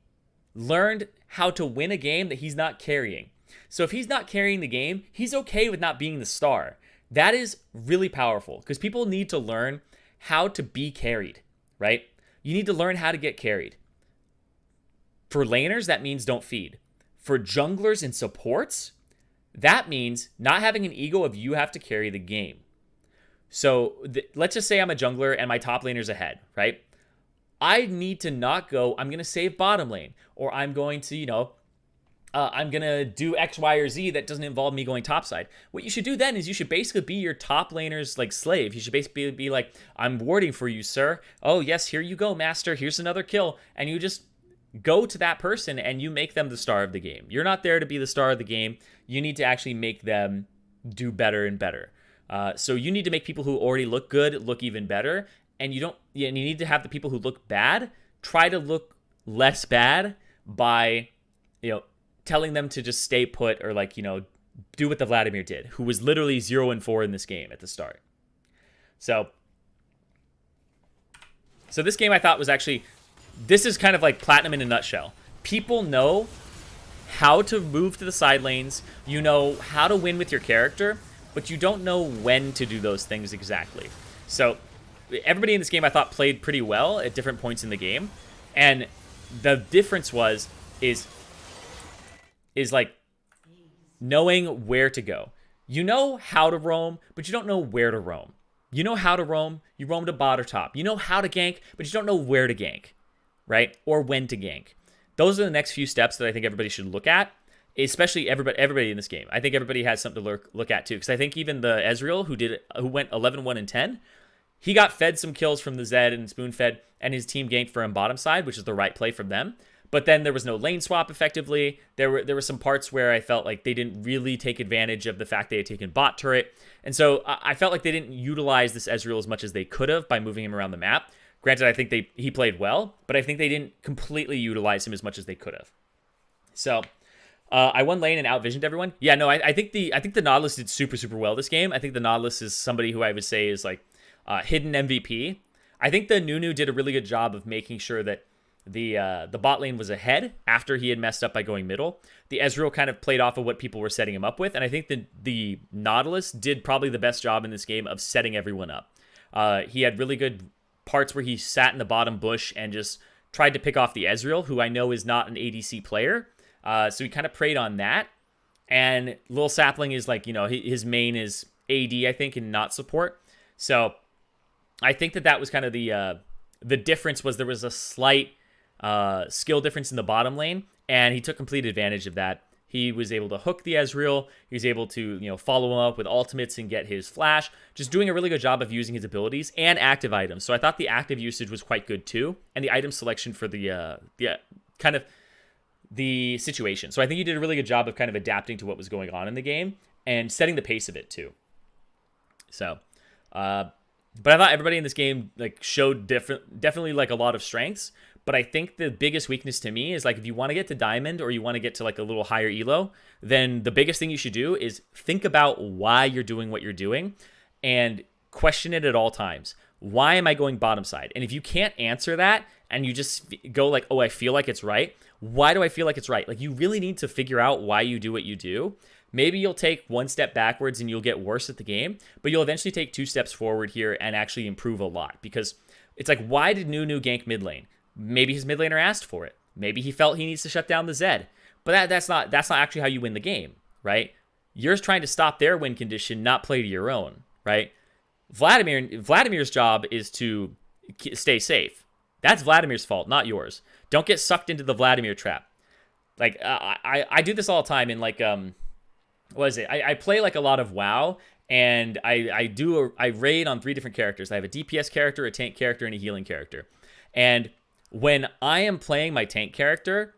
learned how to win a game that he's not carrying. So if he's not carrying the game, he's okay with not being the star. That is really powerful because people need to learn how to be carried, right? You need to learn how to get carried. For laners, that means don't feed. For junglers and supports, that means not having an ego of you have to carry the game. So let's just say I'm a jungler and my top laner's ahead, right? I need to not go, I'm going to save bottom lane, or I'm going to, I'm going to do X, Y, or Z that doesn't involve me going topside. What you should do then is you should basically be your top laner's like slave. You should basically be like, I'm warding for you, sir. Oh, yes, here you go, master. Here's another kill. And you just go to that person and you make them the star of the game. You're not there to be the star of the game. You need to actually make them do better and better. So you need to make people who already look good look even better. And you need to have the people who look bad try to look less bad by, telling them to just stay put or do what the Vladimir did, who was literally 0-4 in this game at the start. So this game I thought was actually, this is kind of like Platinum in a nutshell. People know how to move to the side lanes. You know how to win with your character, but you don't know when to do those things exactly. So everybody in this game I thought played pretty well at different points in the game. And the difference is like knowing where to go. You know how to roam, but you don't know where to roam. You know how to roam, you roam to bot or top. You know how to gank, but you don't know where to gank, right? Or when to gank. Those are the next few steps that I think everybody should look at, especially everybody in this game. I think everybody has something to look at too, because I think even the Ezreal who went 11-1 and 10, he got fed some kills from the Zed and spoon fed, and his team ganked for him bottom side, which is the right play from them. But then there was no lane swap effectively. There were some parts where I felt like they didn't really take advantage of the fact they had taken bot turret. And so I felt like they didn't utilize this Ezreal as much as they could have by moving him around the map. Granted, I think he played well, but I think they didn't completely utilize him as much as they could have. So I won lane and outvisioned everyone. Yeah, no, I think the Nautilus did super, super well this game. I think the Nautilus is somebody who I would say is like hidden MVP. I think the Nunu did a really good job of making sure that the bot lane was ahead after he had messed up by going middle. The Ezreal kind of played off of what people were setting him up with, and I think the Nautilus did probably the best job in this game of setting everyone up. He had really good parts where he sat in the bottom bush and just tried to pick off the Ezreal, who I know is not an ADC player. So he kind of preyed on that. And Lil Sapling is like, his main is AD, I think, and not support. So I think that was kind of the difference was there was a slight skill difference in the bottom lane, and he took complete advantage of that. He was able to hook the Ezreal. He was able to, follow him up with ultimates and get his flash. Just doing a really good job of using his abilities and active items. So I thought the active usage was quite good too, and the item selection for the kind of the situation. So I think he did a really good job of kind of adapting to what was going on in the game and setting the pace of it too. So, but I thought everybody in this game showed definitely a lot of strengths. But I think the biggest weakness to me is if you want to get to diamond or you want to get to a little higher elo, then the biggest thing you should do is think about why you're doing what you're doing and question it at all times. Why am I going bottom side? And if you can't answer that and you just go oh, I feel like it's right. Why do I feel like it's right? You really need to figure out why you do what you do. Maybe you'll take one step backwards and you'll get worse at the game, but you'll eventually take 2 steps forward here and actually improve a lot, because it's why did Nunu gank mid lane? Maybe his mid laner asked for it. Maybe he felt he needs to shut down the Zed. But that's not actually how you win the game, right? You're trying to stop their win condition, not play to your own, right? Vladimir's job is to stay safe. That's Vladimir's fault, not yours. Don't get sucked into the Vladimir trap. Like, I do this all the time in, like, what is it? I play, like, a lot of WoW, and I raid on 3 different characters. I have a DPS character, a tank character, and a healing character. And when I am playing my tank character,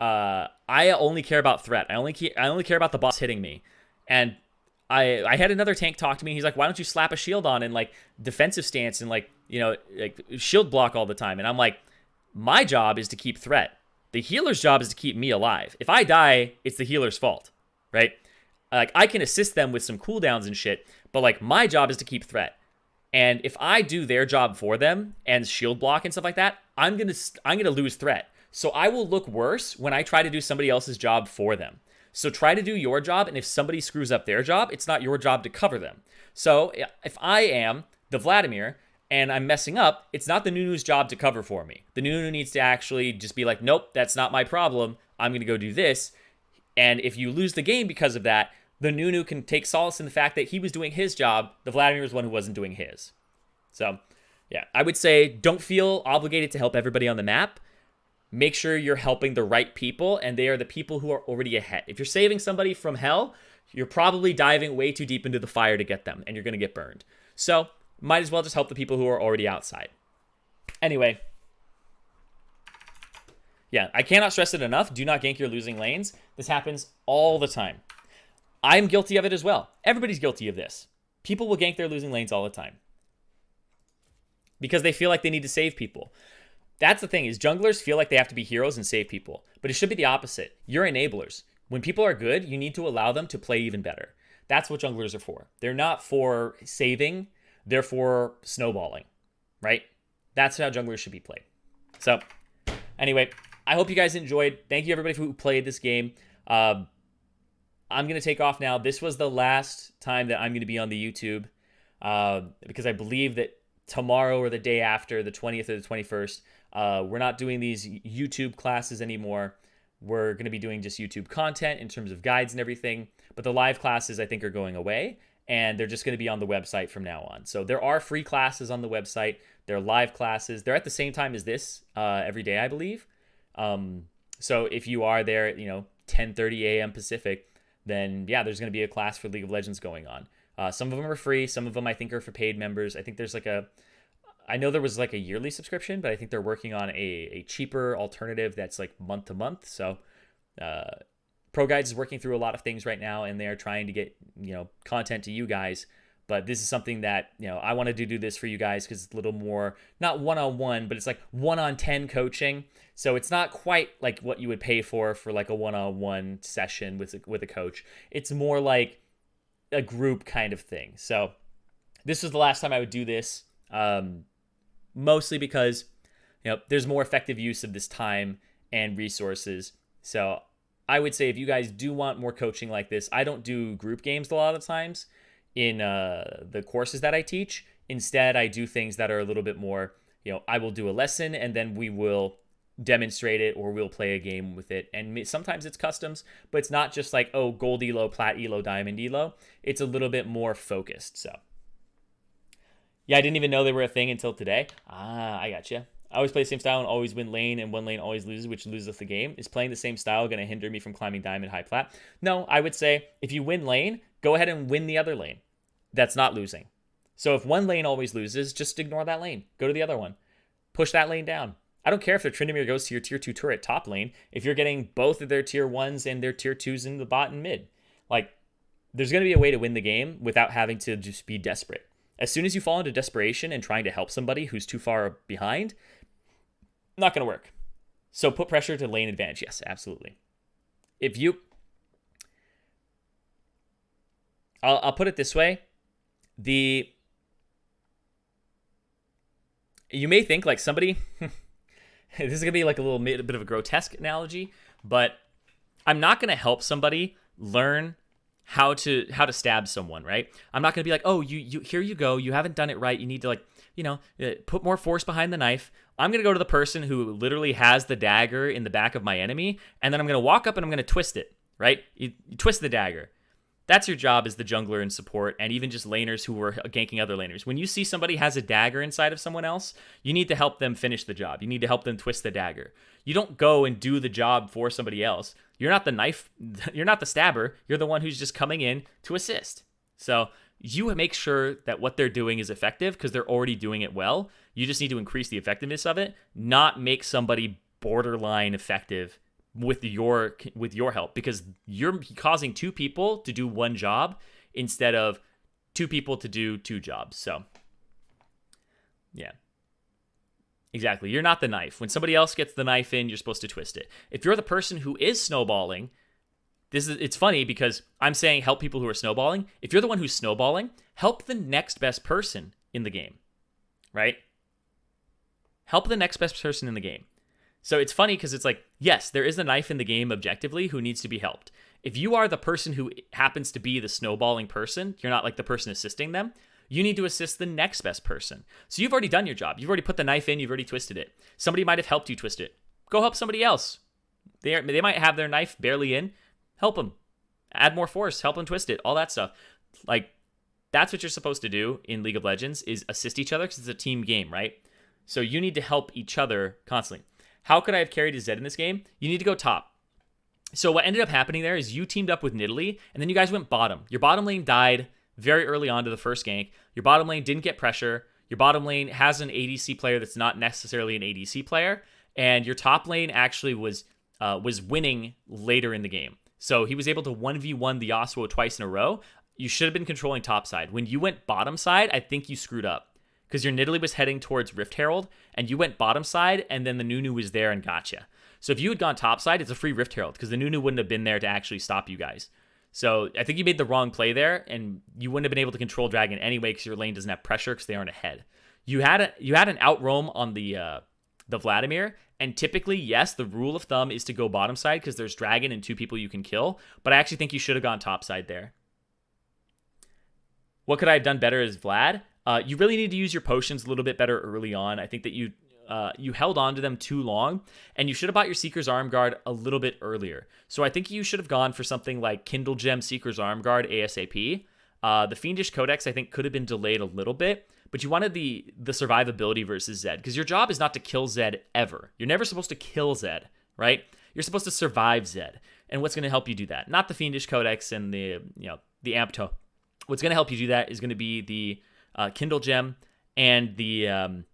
I only care about threat. I only care about the boss hitting me. And I had another tank talk to me. He's like, why don't you slap a shield on and, like, defensive stance and, like, you know, like, shield block all the time? And I'm like, my job is to keep threat. The healer's job is to keep me alive. If I die, it's the healer's fault, right? Like, I can assist them with some cooldowns and shit, but, like, my job is to keep threat. And if I do their job for them and shield block and stuff like that, I'm gonna lose threat. So I will look worse when I try to do somebody else's job for them. So try to do your job, and if somebody screws up their job, it's not your job to cover them. So if I am the Vladimir and I'm messing up, it's not the Nunu's job to cover for me. The Nunu needs to actually just be like, nope, that's not my problem. I'm going to go do this. And if you lose the game because of that, the Nunu can take solace in the fact that he was doing his job. The Vladimir was one who wasn't doing his. So, yeah, I would say don't feel obligated to help everybody on the map. Make sure you're helping the right people, and they are the people who are already ahead. If you're saving somebody from hell, you're probably diving way too deep into the fire to get them, and you're going to get burned. So, might as well just help the people who are already outside. Anyway, yeah, I cannot stress it enough. Do not gank your losing lanes. This happens all the time. I'm guilty of it as well. Everybody's guilty of this. People will gank their losing lanes all the time because they feel like they need to save people. That's the thing, is junglers feel like they have to be heroes and save people. But it should be the opposite. You're enablers. When people are good, you need to allow them to play even better. That's what junglers are for. They're not for saving. They're for snowballing, right? That's how junglers should be played. So, anyway, I hope you guys enjoyed. Thank you, everybody, who played this game. I'm going to take off now. This was the last time that I'm going to be on the YouTube because I believe that tomorrow or the day after, the 20th or the 21st, we're not doing these YouTube classes anymore. We're going to be doing just YouTube content in terms of guides and everything. But the live classes, I think, are going away, and they're just going to be on the website from now on. So there are free classes on the website. They're live classes. They're at the same time as this every day, I believe. So if you are there at 10:30 a.m. Pacific, then yeah, there's going to be a class for League of Legends going on. Some of them are free. Some of them I think are for paid members. I think there's I know there was like a yearly subscription, but I think they're working on a cheaper alternative that's like month to month. So ProGuides is working through a lot of things right now, and they're trying to get content to you guys. But this is something that I wanted to do this for you guys because it's a little more not one-on-one, but it's like 1-on-10 coaching. So it's not quite like what you would pay for like a one-on-one session with a coach. It's more like a group kind of thing. So this was the last time I would do this, mostly because there's more effective use of this time and resources. So I would say if you guys do want more coaching like this, I don't do group games a lot of times in the courses that I teach. Instead, I do things that are a little bit more, I will do a lesson and then we will demonstrate it, or we'll play a game with it. And sometimes it's customs, but it's not just like, oh, gold elo, plat elo, diamond elo. It's a little bit more focused. So yeah, I didn't even know they were a thing until today. I gotcha. I always play the same style and always win lane, and one lane always loses, which loses the game. Is playing the same style going to hinder me from climbing diamond, high plat? No, I would say if you win lane, go ahead and win the other lane. That's not losing. So if one lane always loses, just ignore that lane. Go to the other one. Push that lane down. I don't care if their Tryndamere goes to your tier 2 turret top lane if you're getting both of their tier 1s and their tier 2s in the bot and mid. Like, there's going to be a way to win the game without having to just be desperate. As soon as you fall into desperation and trying to help somebody who's too far behind, not going to work. So put pressure to lane advantage. Yes, absolutely. If you... I'll put it this way. You may think like somebody... This is going to be like a bit of a grotesque analogy, but I'm not going to help somebody learn how to stab someone, right? I'm not going to be like, oh, you here you go. You haven't done it right. You need to put more force behind the knife. I'm going to go to the person who literally has the dagger in the back of my enemy, and then I'm going to walk up and I'm going to twist it, right? You twist the dagger. That's your job as the jungler and support, and even just laners who are ganking other laners. When you see somebody has a dagger inside of someone else, you need to help them finish the job. You need to help them twist the dagger. You don't go and do the job for somebody else. You're not the knife, you're not the stabber. You're the one who's just coming in to assist. So you make sure that what they're doing is effective because they're already doing it well. You just need to increase the effectiveness of it, not make somebody borderline effective with your help, because you're causing two people to do one job instead of two people to do two jobs. So yeah, exactly. You're not the knife. When somebody else gets the knife in, you're supposed to twist it. If you're the person who is snowballing, it's funny because I'm saying help people who are snowballing. If you're the one who's snowballing, help the next best person in the game, right? Help the next best person in the game. So it's funny because it's like, yes, there is a knife in the game objectively who needs to be helped. If you are the person who happens to be the snowballing person, you're not like the person assisting them, you need to assist the next best person. So you've already done your job. You've already put the knife in. You've already twisted it. Somebody might have helped you twist it. Go help somebody else. They might have their knife barely in. Help them. Add more force. Help them twist it. All that stuff. Like, that's what you're supposed to do in League of Legends, is assist each other because it's a team game, right? So you need to help each other constantly. How could I have carried a Zed in this game? You need to go top. So what ended up happening there is you teamed up with Nidalee, and then you guys went bottom. Your bottom lane died very early on to the first gank. Your bottom lane didn't get pressure. Your bottom lane has an ADC player that's not necessarily an ADC player, and your top lane actually was winning later in the game. So he was able to 1v1 the Yasuo twice in a row. You should have been controlling top side. When you went bottom side, I think you screwed up, because your Nidalee was heading towards Rift Herald, and you went bottom side, and then the Nunu was there and gotcha. So if you had gone top side, it's a free Rift Herald, because the Nunu wouldn't have been there to actually stop you guys. So I think you made the wrong play there, and you wouldn't have been able to control Dragon anyway, because your lane doesn't have pressure, because they aren't ahead. You had an out roam on the Vladimir, and typically, yes, the rule of thumb is to go bottom side, because there's Dragon and two people you can kill, but I actually think you should have gone top side there. What could I have done better as Vlad? You really need to use your potions a little bit better early on. I think that you held on to them too long, and you should have bought your Seeker's Arm Guard a little bit earlier. So I think you should have gone for something like Kindle Gem Seeker's Arm Guard ASAP. The Fiendish Codex, I think, could have been delayed a little bit, but you wanted the survivability versus Zed, because your job is not to kill Zed ever. You're never supposed to kill Zed, right? You're supposed to survive Zed. And what's going to help you do that? Not the Fiendish Codex and the Ampto. What's going to help you do that is going to be the Kindle Gem and the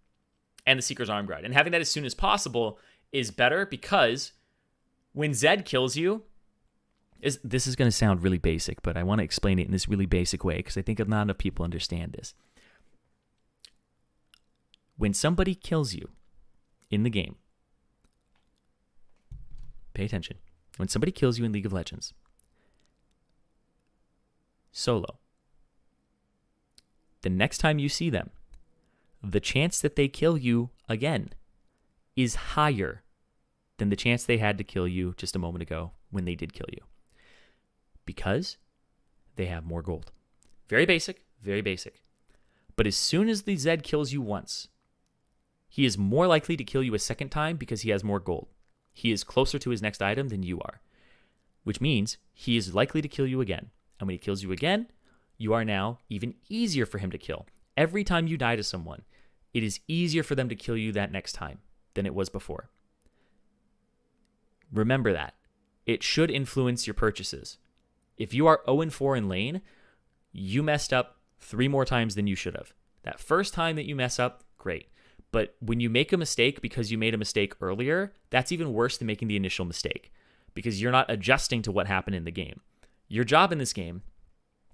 Seeker's Arm Guard. And having that as soon as possible is better, because when Zed kills you, this is going to sound really basic, but I want to explain it in this really basic way, because I think not enough people understand this. When somebody kills you in the game, pay attention. When somebody kills you in League of Legends, solo, the next time you see them, the chance that they kill you again is higher than the chance they had to kill you just a moment ago when they did kill you, because they have more gold. Very basic, very basic. But as soon as the Zed kills you once, he is more likely to kill you a second time because he has more gold. He is closer to his next item than you are, which means he is likely to kill you again. And when he kills you again, you are now even easier for him to kill. Every time you die to someone, it is easier for them to kill you that next time than it was before. Remember that. It should influence your purchases. If you are 0-4 in lane, you messed up 3 more times than you should have. That first time that you mess up, great. But when you make a mistake because you made a mistake earlier, that's even worse than making the initial mistake, because you're not adjusting to what happened in the game. Your job in this game,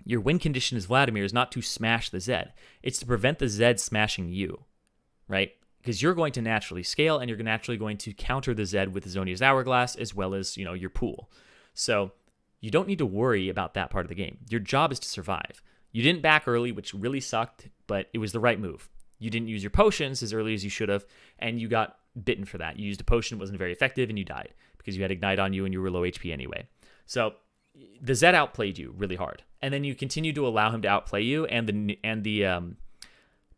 your win condition as Vladimir, is not to smash the Zed. It's to prevent the Zed smashing you, right? Because you're going to naturally scale, and you're naturally going to counter the Zed with Zonia's Hourglass as well as, your pool. So you don't need to worry about that part of the game. Your job is to survive. You didn't back early, which really sucked, but it was the right move. You didn't use your potions as early as you should have, and you got bitten for that. You used a potion, it wasn't very effective, and you died because you had Ignite on you and you were low HP anyway. So the Zed outplayed you really hard, and then you continued to allow him to outplay you, and the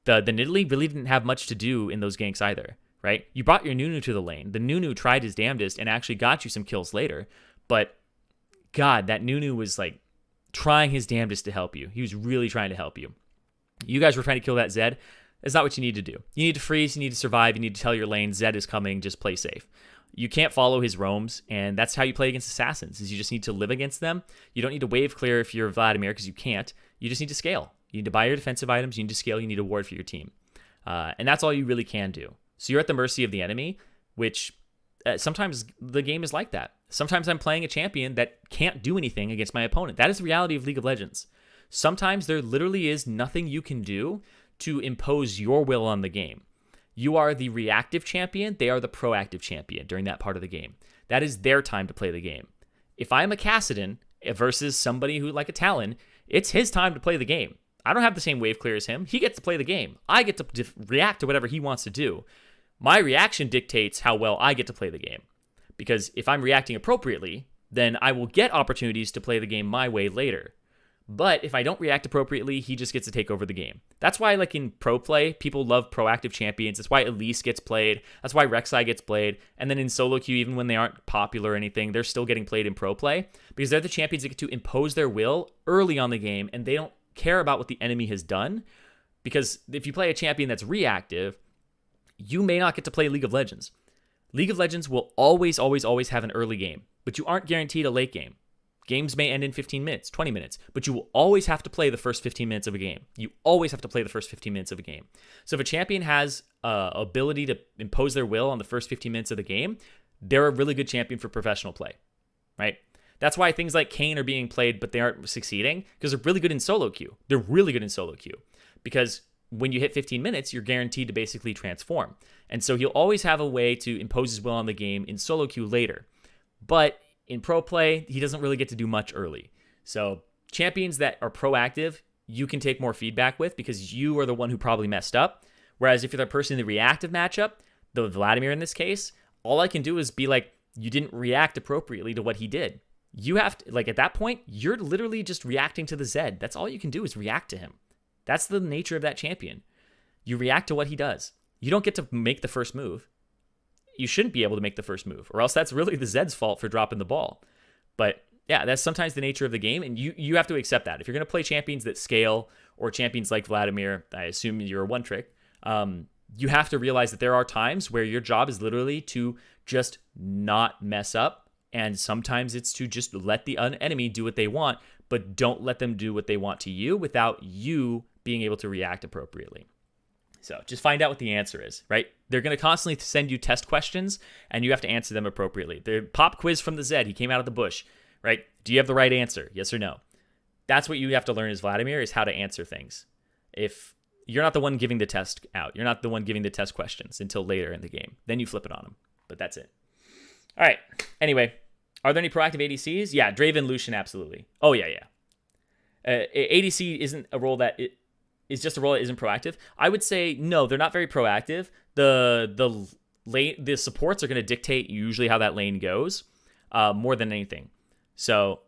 Nidalee really didn't have much to do in those ganks either, right? You brought your Nunu to the lane. The Nunu tried his damnedest and actually got you some kills later, but God, that Nunu was like trying his damnedest to help you. He was really trying to help you. You guys were trying to kill that Zed. That's not what you need to do. You need to freeze, you need to survive, you need to tell your lane, Zed is coming, just play safe. You can't follow his roams, and that's how you play against assassins, is you just need to live against them. You don't need to wave clear if you're Vladimir, because you can't. You just need to scale. You need to buy your defensive items, you need to scale, you need to ward for your team. And that's all you really can do. So you're at the mercy of the enemy, which sometimes the game is like that. Sometimes I'm playing a champion that can't do anything against my opponent. That is the reality of League of Legends. Sometimes there literally is nothing you can do to impose your will on the game. You are the reactive champion, they are the proactive champion during that part of the game. That is their time to play the game. If I'm a Kassadin versus somebody who like a Talon, it's his time to play the game. I don't have the same wave clear as him. He gets to play the game. I get to react to whatever he wants to do. My reaction dictates how well I get to play the game. Because if I'm reacting appropriately, then I will get opportunities to play the game my way later. But if I don't react appropriately, he just gets to take over the game. That's why, like in pro play, people love proactive champions. That's why Elise gets played. That's why Rek'Sai gets played. And then in solo queue, even when they aren't popular or anything, they're still getting played in pro play because they're the champions that get to impose their will early on the game, and they don't care about what the enemy has done. Because if you play a champion that's reactive, you may not get to play League of Legends. League of Legends will always, always, always have an early game, but you aren't guaranteed a late game. Games may end in 15 minutes, 20 minutes, but you will always have to play the first 15 minutes of a game. You always have to play the first 15 minutes of a game. So if a champion has ability to impose their will on the first 15 minutes of the game, they're a really good champion for professional play, right? That's why things like Kayn are being played, but they aren't succeeding, because they're really good in solo queue. They're really good in solo queue, because when you hit 15 minutes, you're guaranteed to basically transform. And so he'll always have a way to impose his will on the game in solo queue later. But in pro play, he doesn't really get to do much early. So champions that are proactive, you can take more feedback with because you are the one who probably messed up. Whereas if you're the person in the reactive matchup, the Vladimir in this case, all I can do is be like, you didn't react appropriately to what he did. You have to, like at that point, you're literally just reacting to the Zed. That's all you can do is react to him. That's the nature of that champion. You react to what he does. You don't get to make the first move. You shouldn't be able to make the first move, or else that's really the Zed's fault for dropping the ball. But yeah, that's sometimes the nature of the game, and you have to accept that. If you're going to play champions that scale, or champions like Vladimir, I assume you're a one-trick, you have to realize that there are times where your job is literally to just not mess up, and sometimes it's to just let the enemy do what they want, but don't let them do what they want to you without you being able to react appropriately. So just find out what the answer is, right? They're going to constantly send you test questions, and you have to answer them appropriately. The pop quiz from the Zed, he came out of the bush, right? Do you have the right answer? Yes or no? That's what you have to learn as Vladimir, is how to answer things. If you're not the one giving the test out, you're not the one giving the test questions until later in the game. Then you flip it on them, but that's it. All right. Anyway, are there any proactive ADCs? Yeah, Draven, Lucian, absolutely. Oh, yeah. ADC isn't a role that... is just a role that isn't proactive. I would say no, they're not very proactive. The supports are going to dictate usually how that lane goes more than anything. So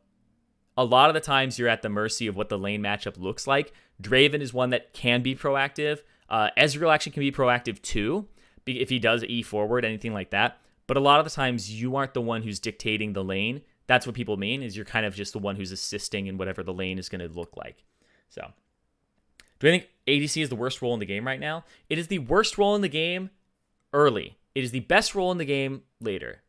a lot of the times you're at the mercy of what the lane matchup looks like. Draven is one that can be proactive. Ezreal actually can be proactive too, if he does E forward, anything like that. But a lot of the times you aren't the one who's dictating the lane. That's what people mean, is you're kind of just the one who's assisting in whatever the lane is going to look like. So... do I think ADC is the worst role in the game right now? It is the worst role in the game early. It is the best role in the game later,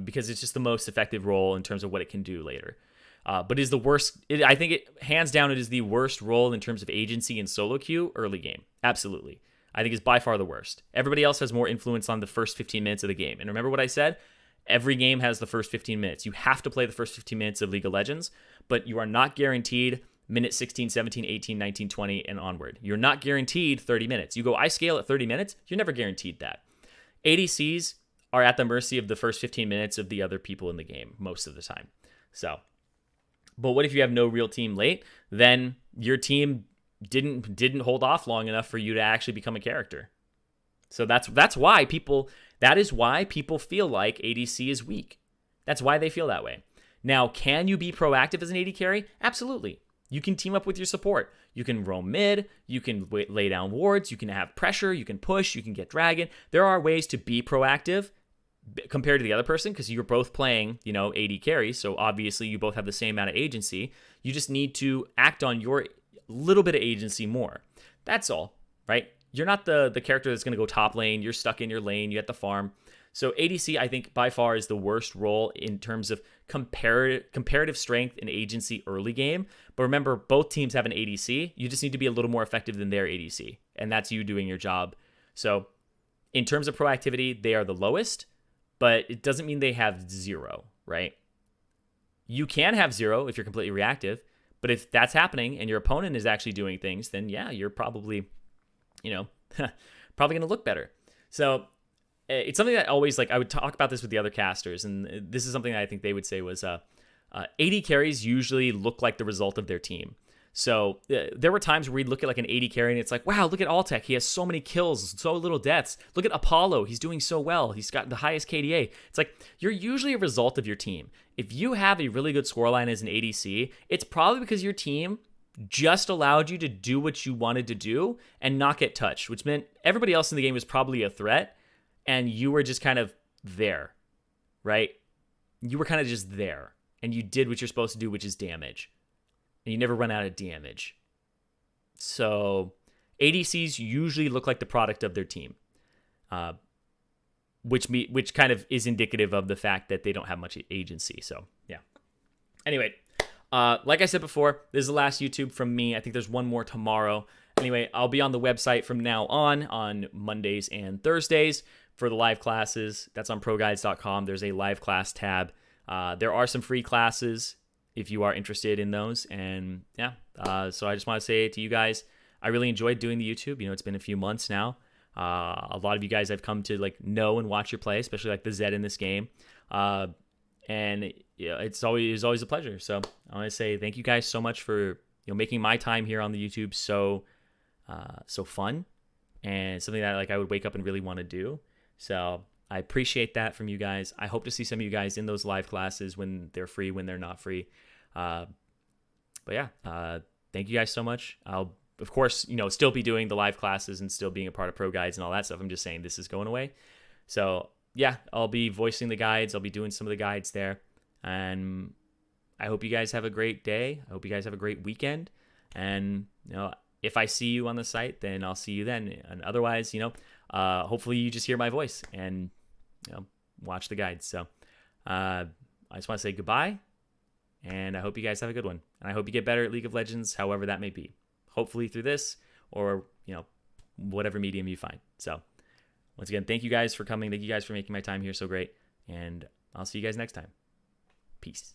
because it's just the most effective role in terms of what it can do later. But it is the worst. I think hands down, it is the worst role in terms of agency and solo queue early game. Absolutely. I think it's by far the worst. Everybody else has more influence on the first 15 minutes of the game. And remember what I said? Every game has the first 15 minutes. You have to play the first 15 minutes of League of Legends, but you are not guaranteed minute 16, 17, 18, 19, 20, and onward. You're not guaranteed 30 minutes. You go, I scale at 30 minutes, you're never guaranteed that. ADCs are at the mercy of the first 15 minutes of the other people in the game most of the time. So, but what if you have no real team late? Then your team didn't hold off long enough for you to actually become a character. So that's why people feel like ADC is weak. That's why they feel that way. Now, can you be proactive as an AD carry? Absolutely. You can team up with your support. You can roam mid, you can lay down wards, you can have pressure, you can push, you can get dragon. There are ways to be proactive compared to the other person, because you're both playing, AD carry. So obviously you both have the same amount of agency. You just need to act on your little bit of agency more. That's all, right? You're not the character that's going to go top lane. You're stuck in your lane. You have to farm. So ADC, I think, by far is the worst role in terms of comparative strength and agency early game. But remember, both teams have an ADC. You just need to be a little more effective than their ADC. And that's you doing your job. So in terms of proactivity, they are the lowest. But it doesn't mean they have 0, right? You can have 0 if you're completely reactive. But if that's happening and your opponent is actually doing things, then yeah, you're probably, probably going to look better. So it's something that always, I would talk about this with the other casters, and this is something that I think they would say was AD carries usually look like the result of their team. So there were times where we'd look at an AD carry and it's like, wow, look at Altec. He has so many kills, so little deaths. Look at Apollo. He's doing so well. He's got the highest KDA. It's like, you're usually a result of your team. If you have a really good scoreline as an ADC, it's probably because your team just allowed you to do what you wanted to do and not get touched, which meant everybody else in the game was probably a threat and you were just kind of there, right? You were kind of just there and you did what you're supposed to do, which is damage. And you never run out of damage. So ADCs usually look like the product of their team, which kind of is indicative of the fact that they don't have much agency. So yeah. Anyway, like I said before, this is the last YouTube from me. I think there's one more tomorrow. Anyway, I'll be on the website from now on Mondays and Thursdays for the live classes. That's on ProGuides.com. There's a live class tab. There are some free classes if you are interested in those. And yeah, so I just want to say to you guys, I really enjoyed doing the YouTube. It's been a few months now. A lot of you guys I've come to know and watch your play, especially the Zed in this game. And it's always a pleasure. So I want to say thank you guys so much for making my time here on the YouTube so fun and something that I would wake up and really want to do. So I appreciate that from you guys. I hope to see some of you guys in those live classes when they're free, when they're not free. But yeah, thank you guys so much. I'll, of course, still be doing the live classes and still being a part of ProGuides and all that stuff. I'm just saying this is going away. So yeah, I'll be voicing the guides. I'll be doing some of the guides there. And I hope you guys have a great day. I hope you guys have a great weekend. And, if I see you on the site, then I'll see you then. And otherwise, hopefully you just hear my voice and, watch the guides. So I just want to say goodbye. And I hope you guys have a good one. And I hope you get better at League of Legends, however that may be. Hopefully through this or, whatever medium you find. So once again, thank you guys for coming. Thank you guys for making my time here so great. And I'll see you guys next time. Peace.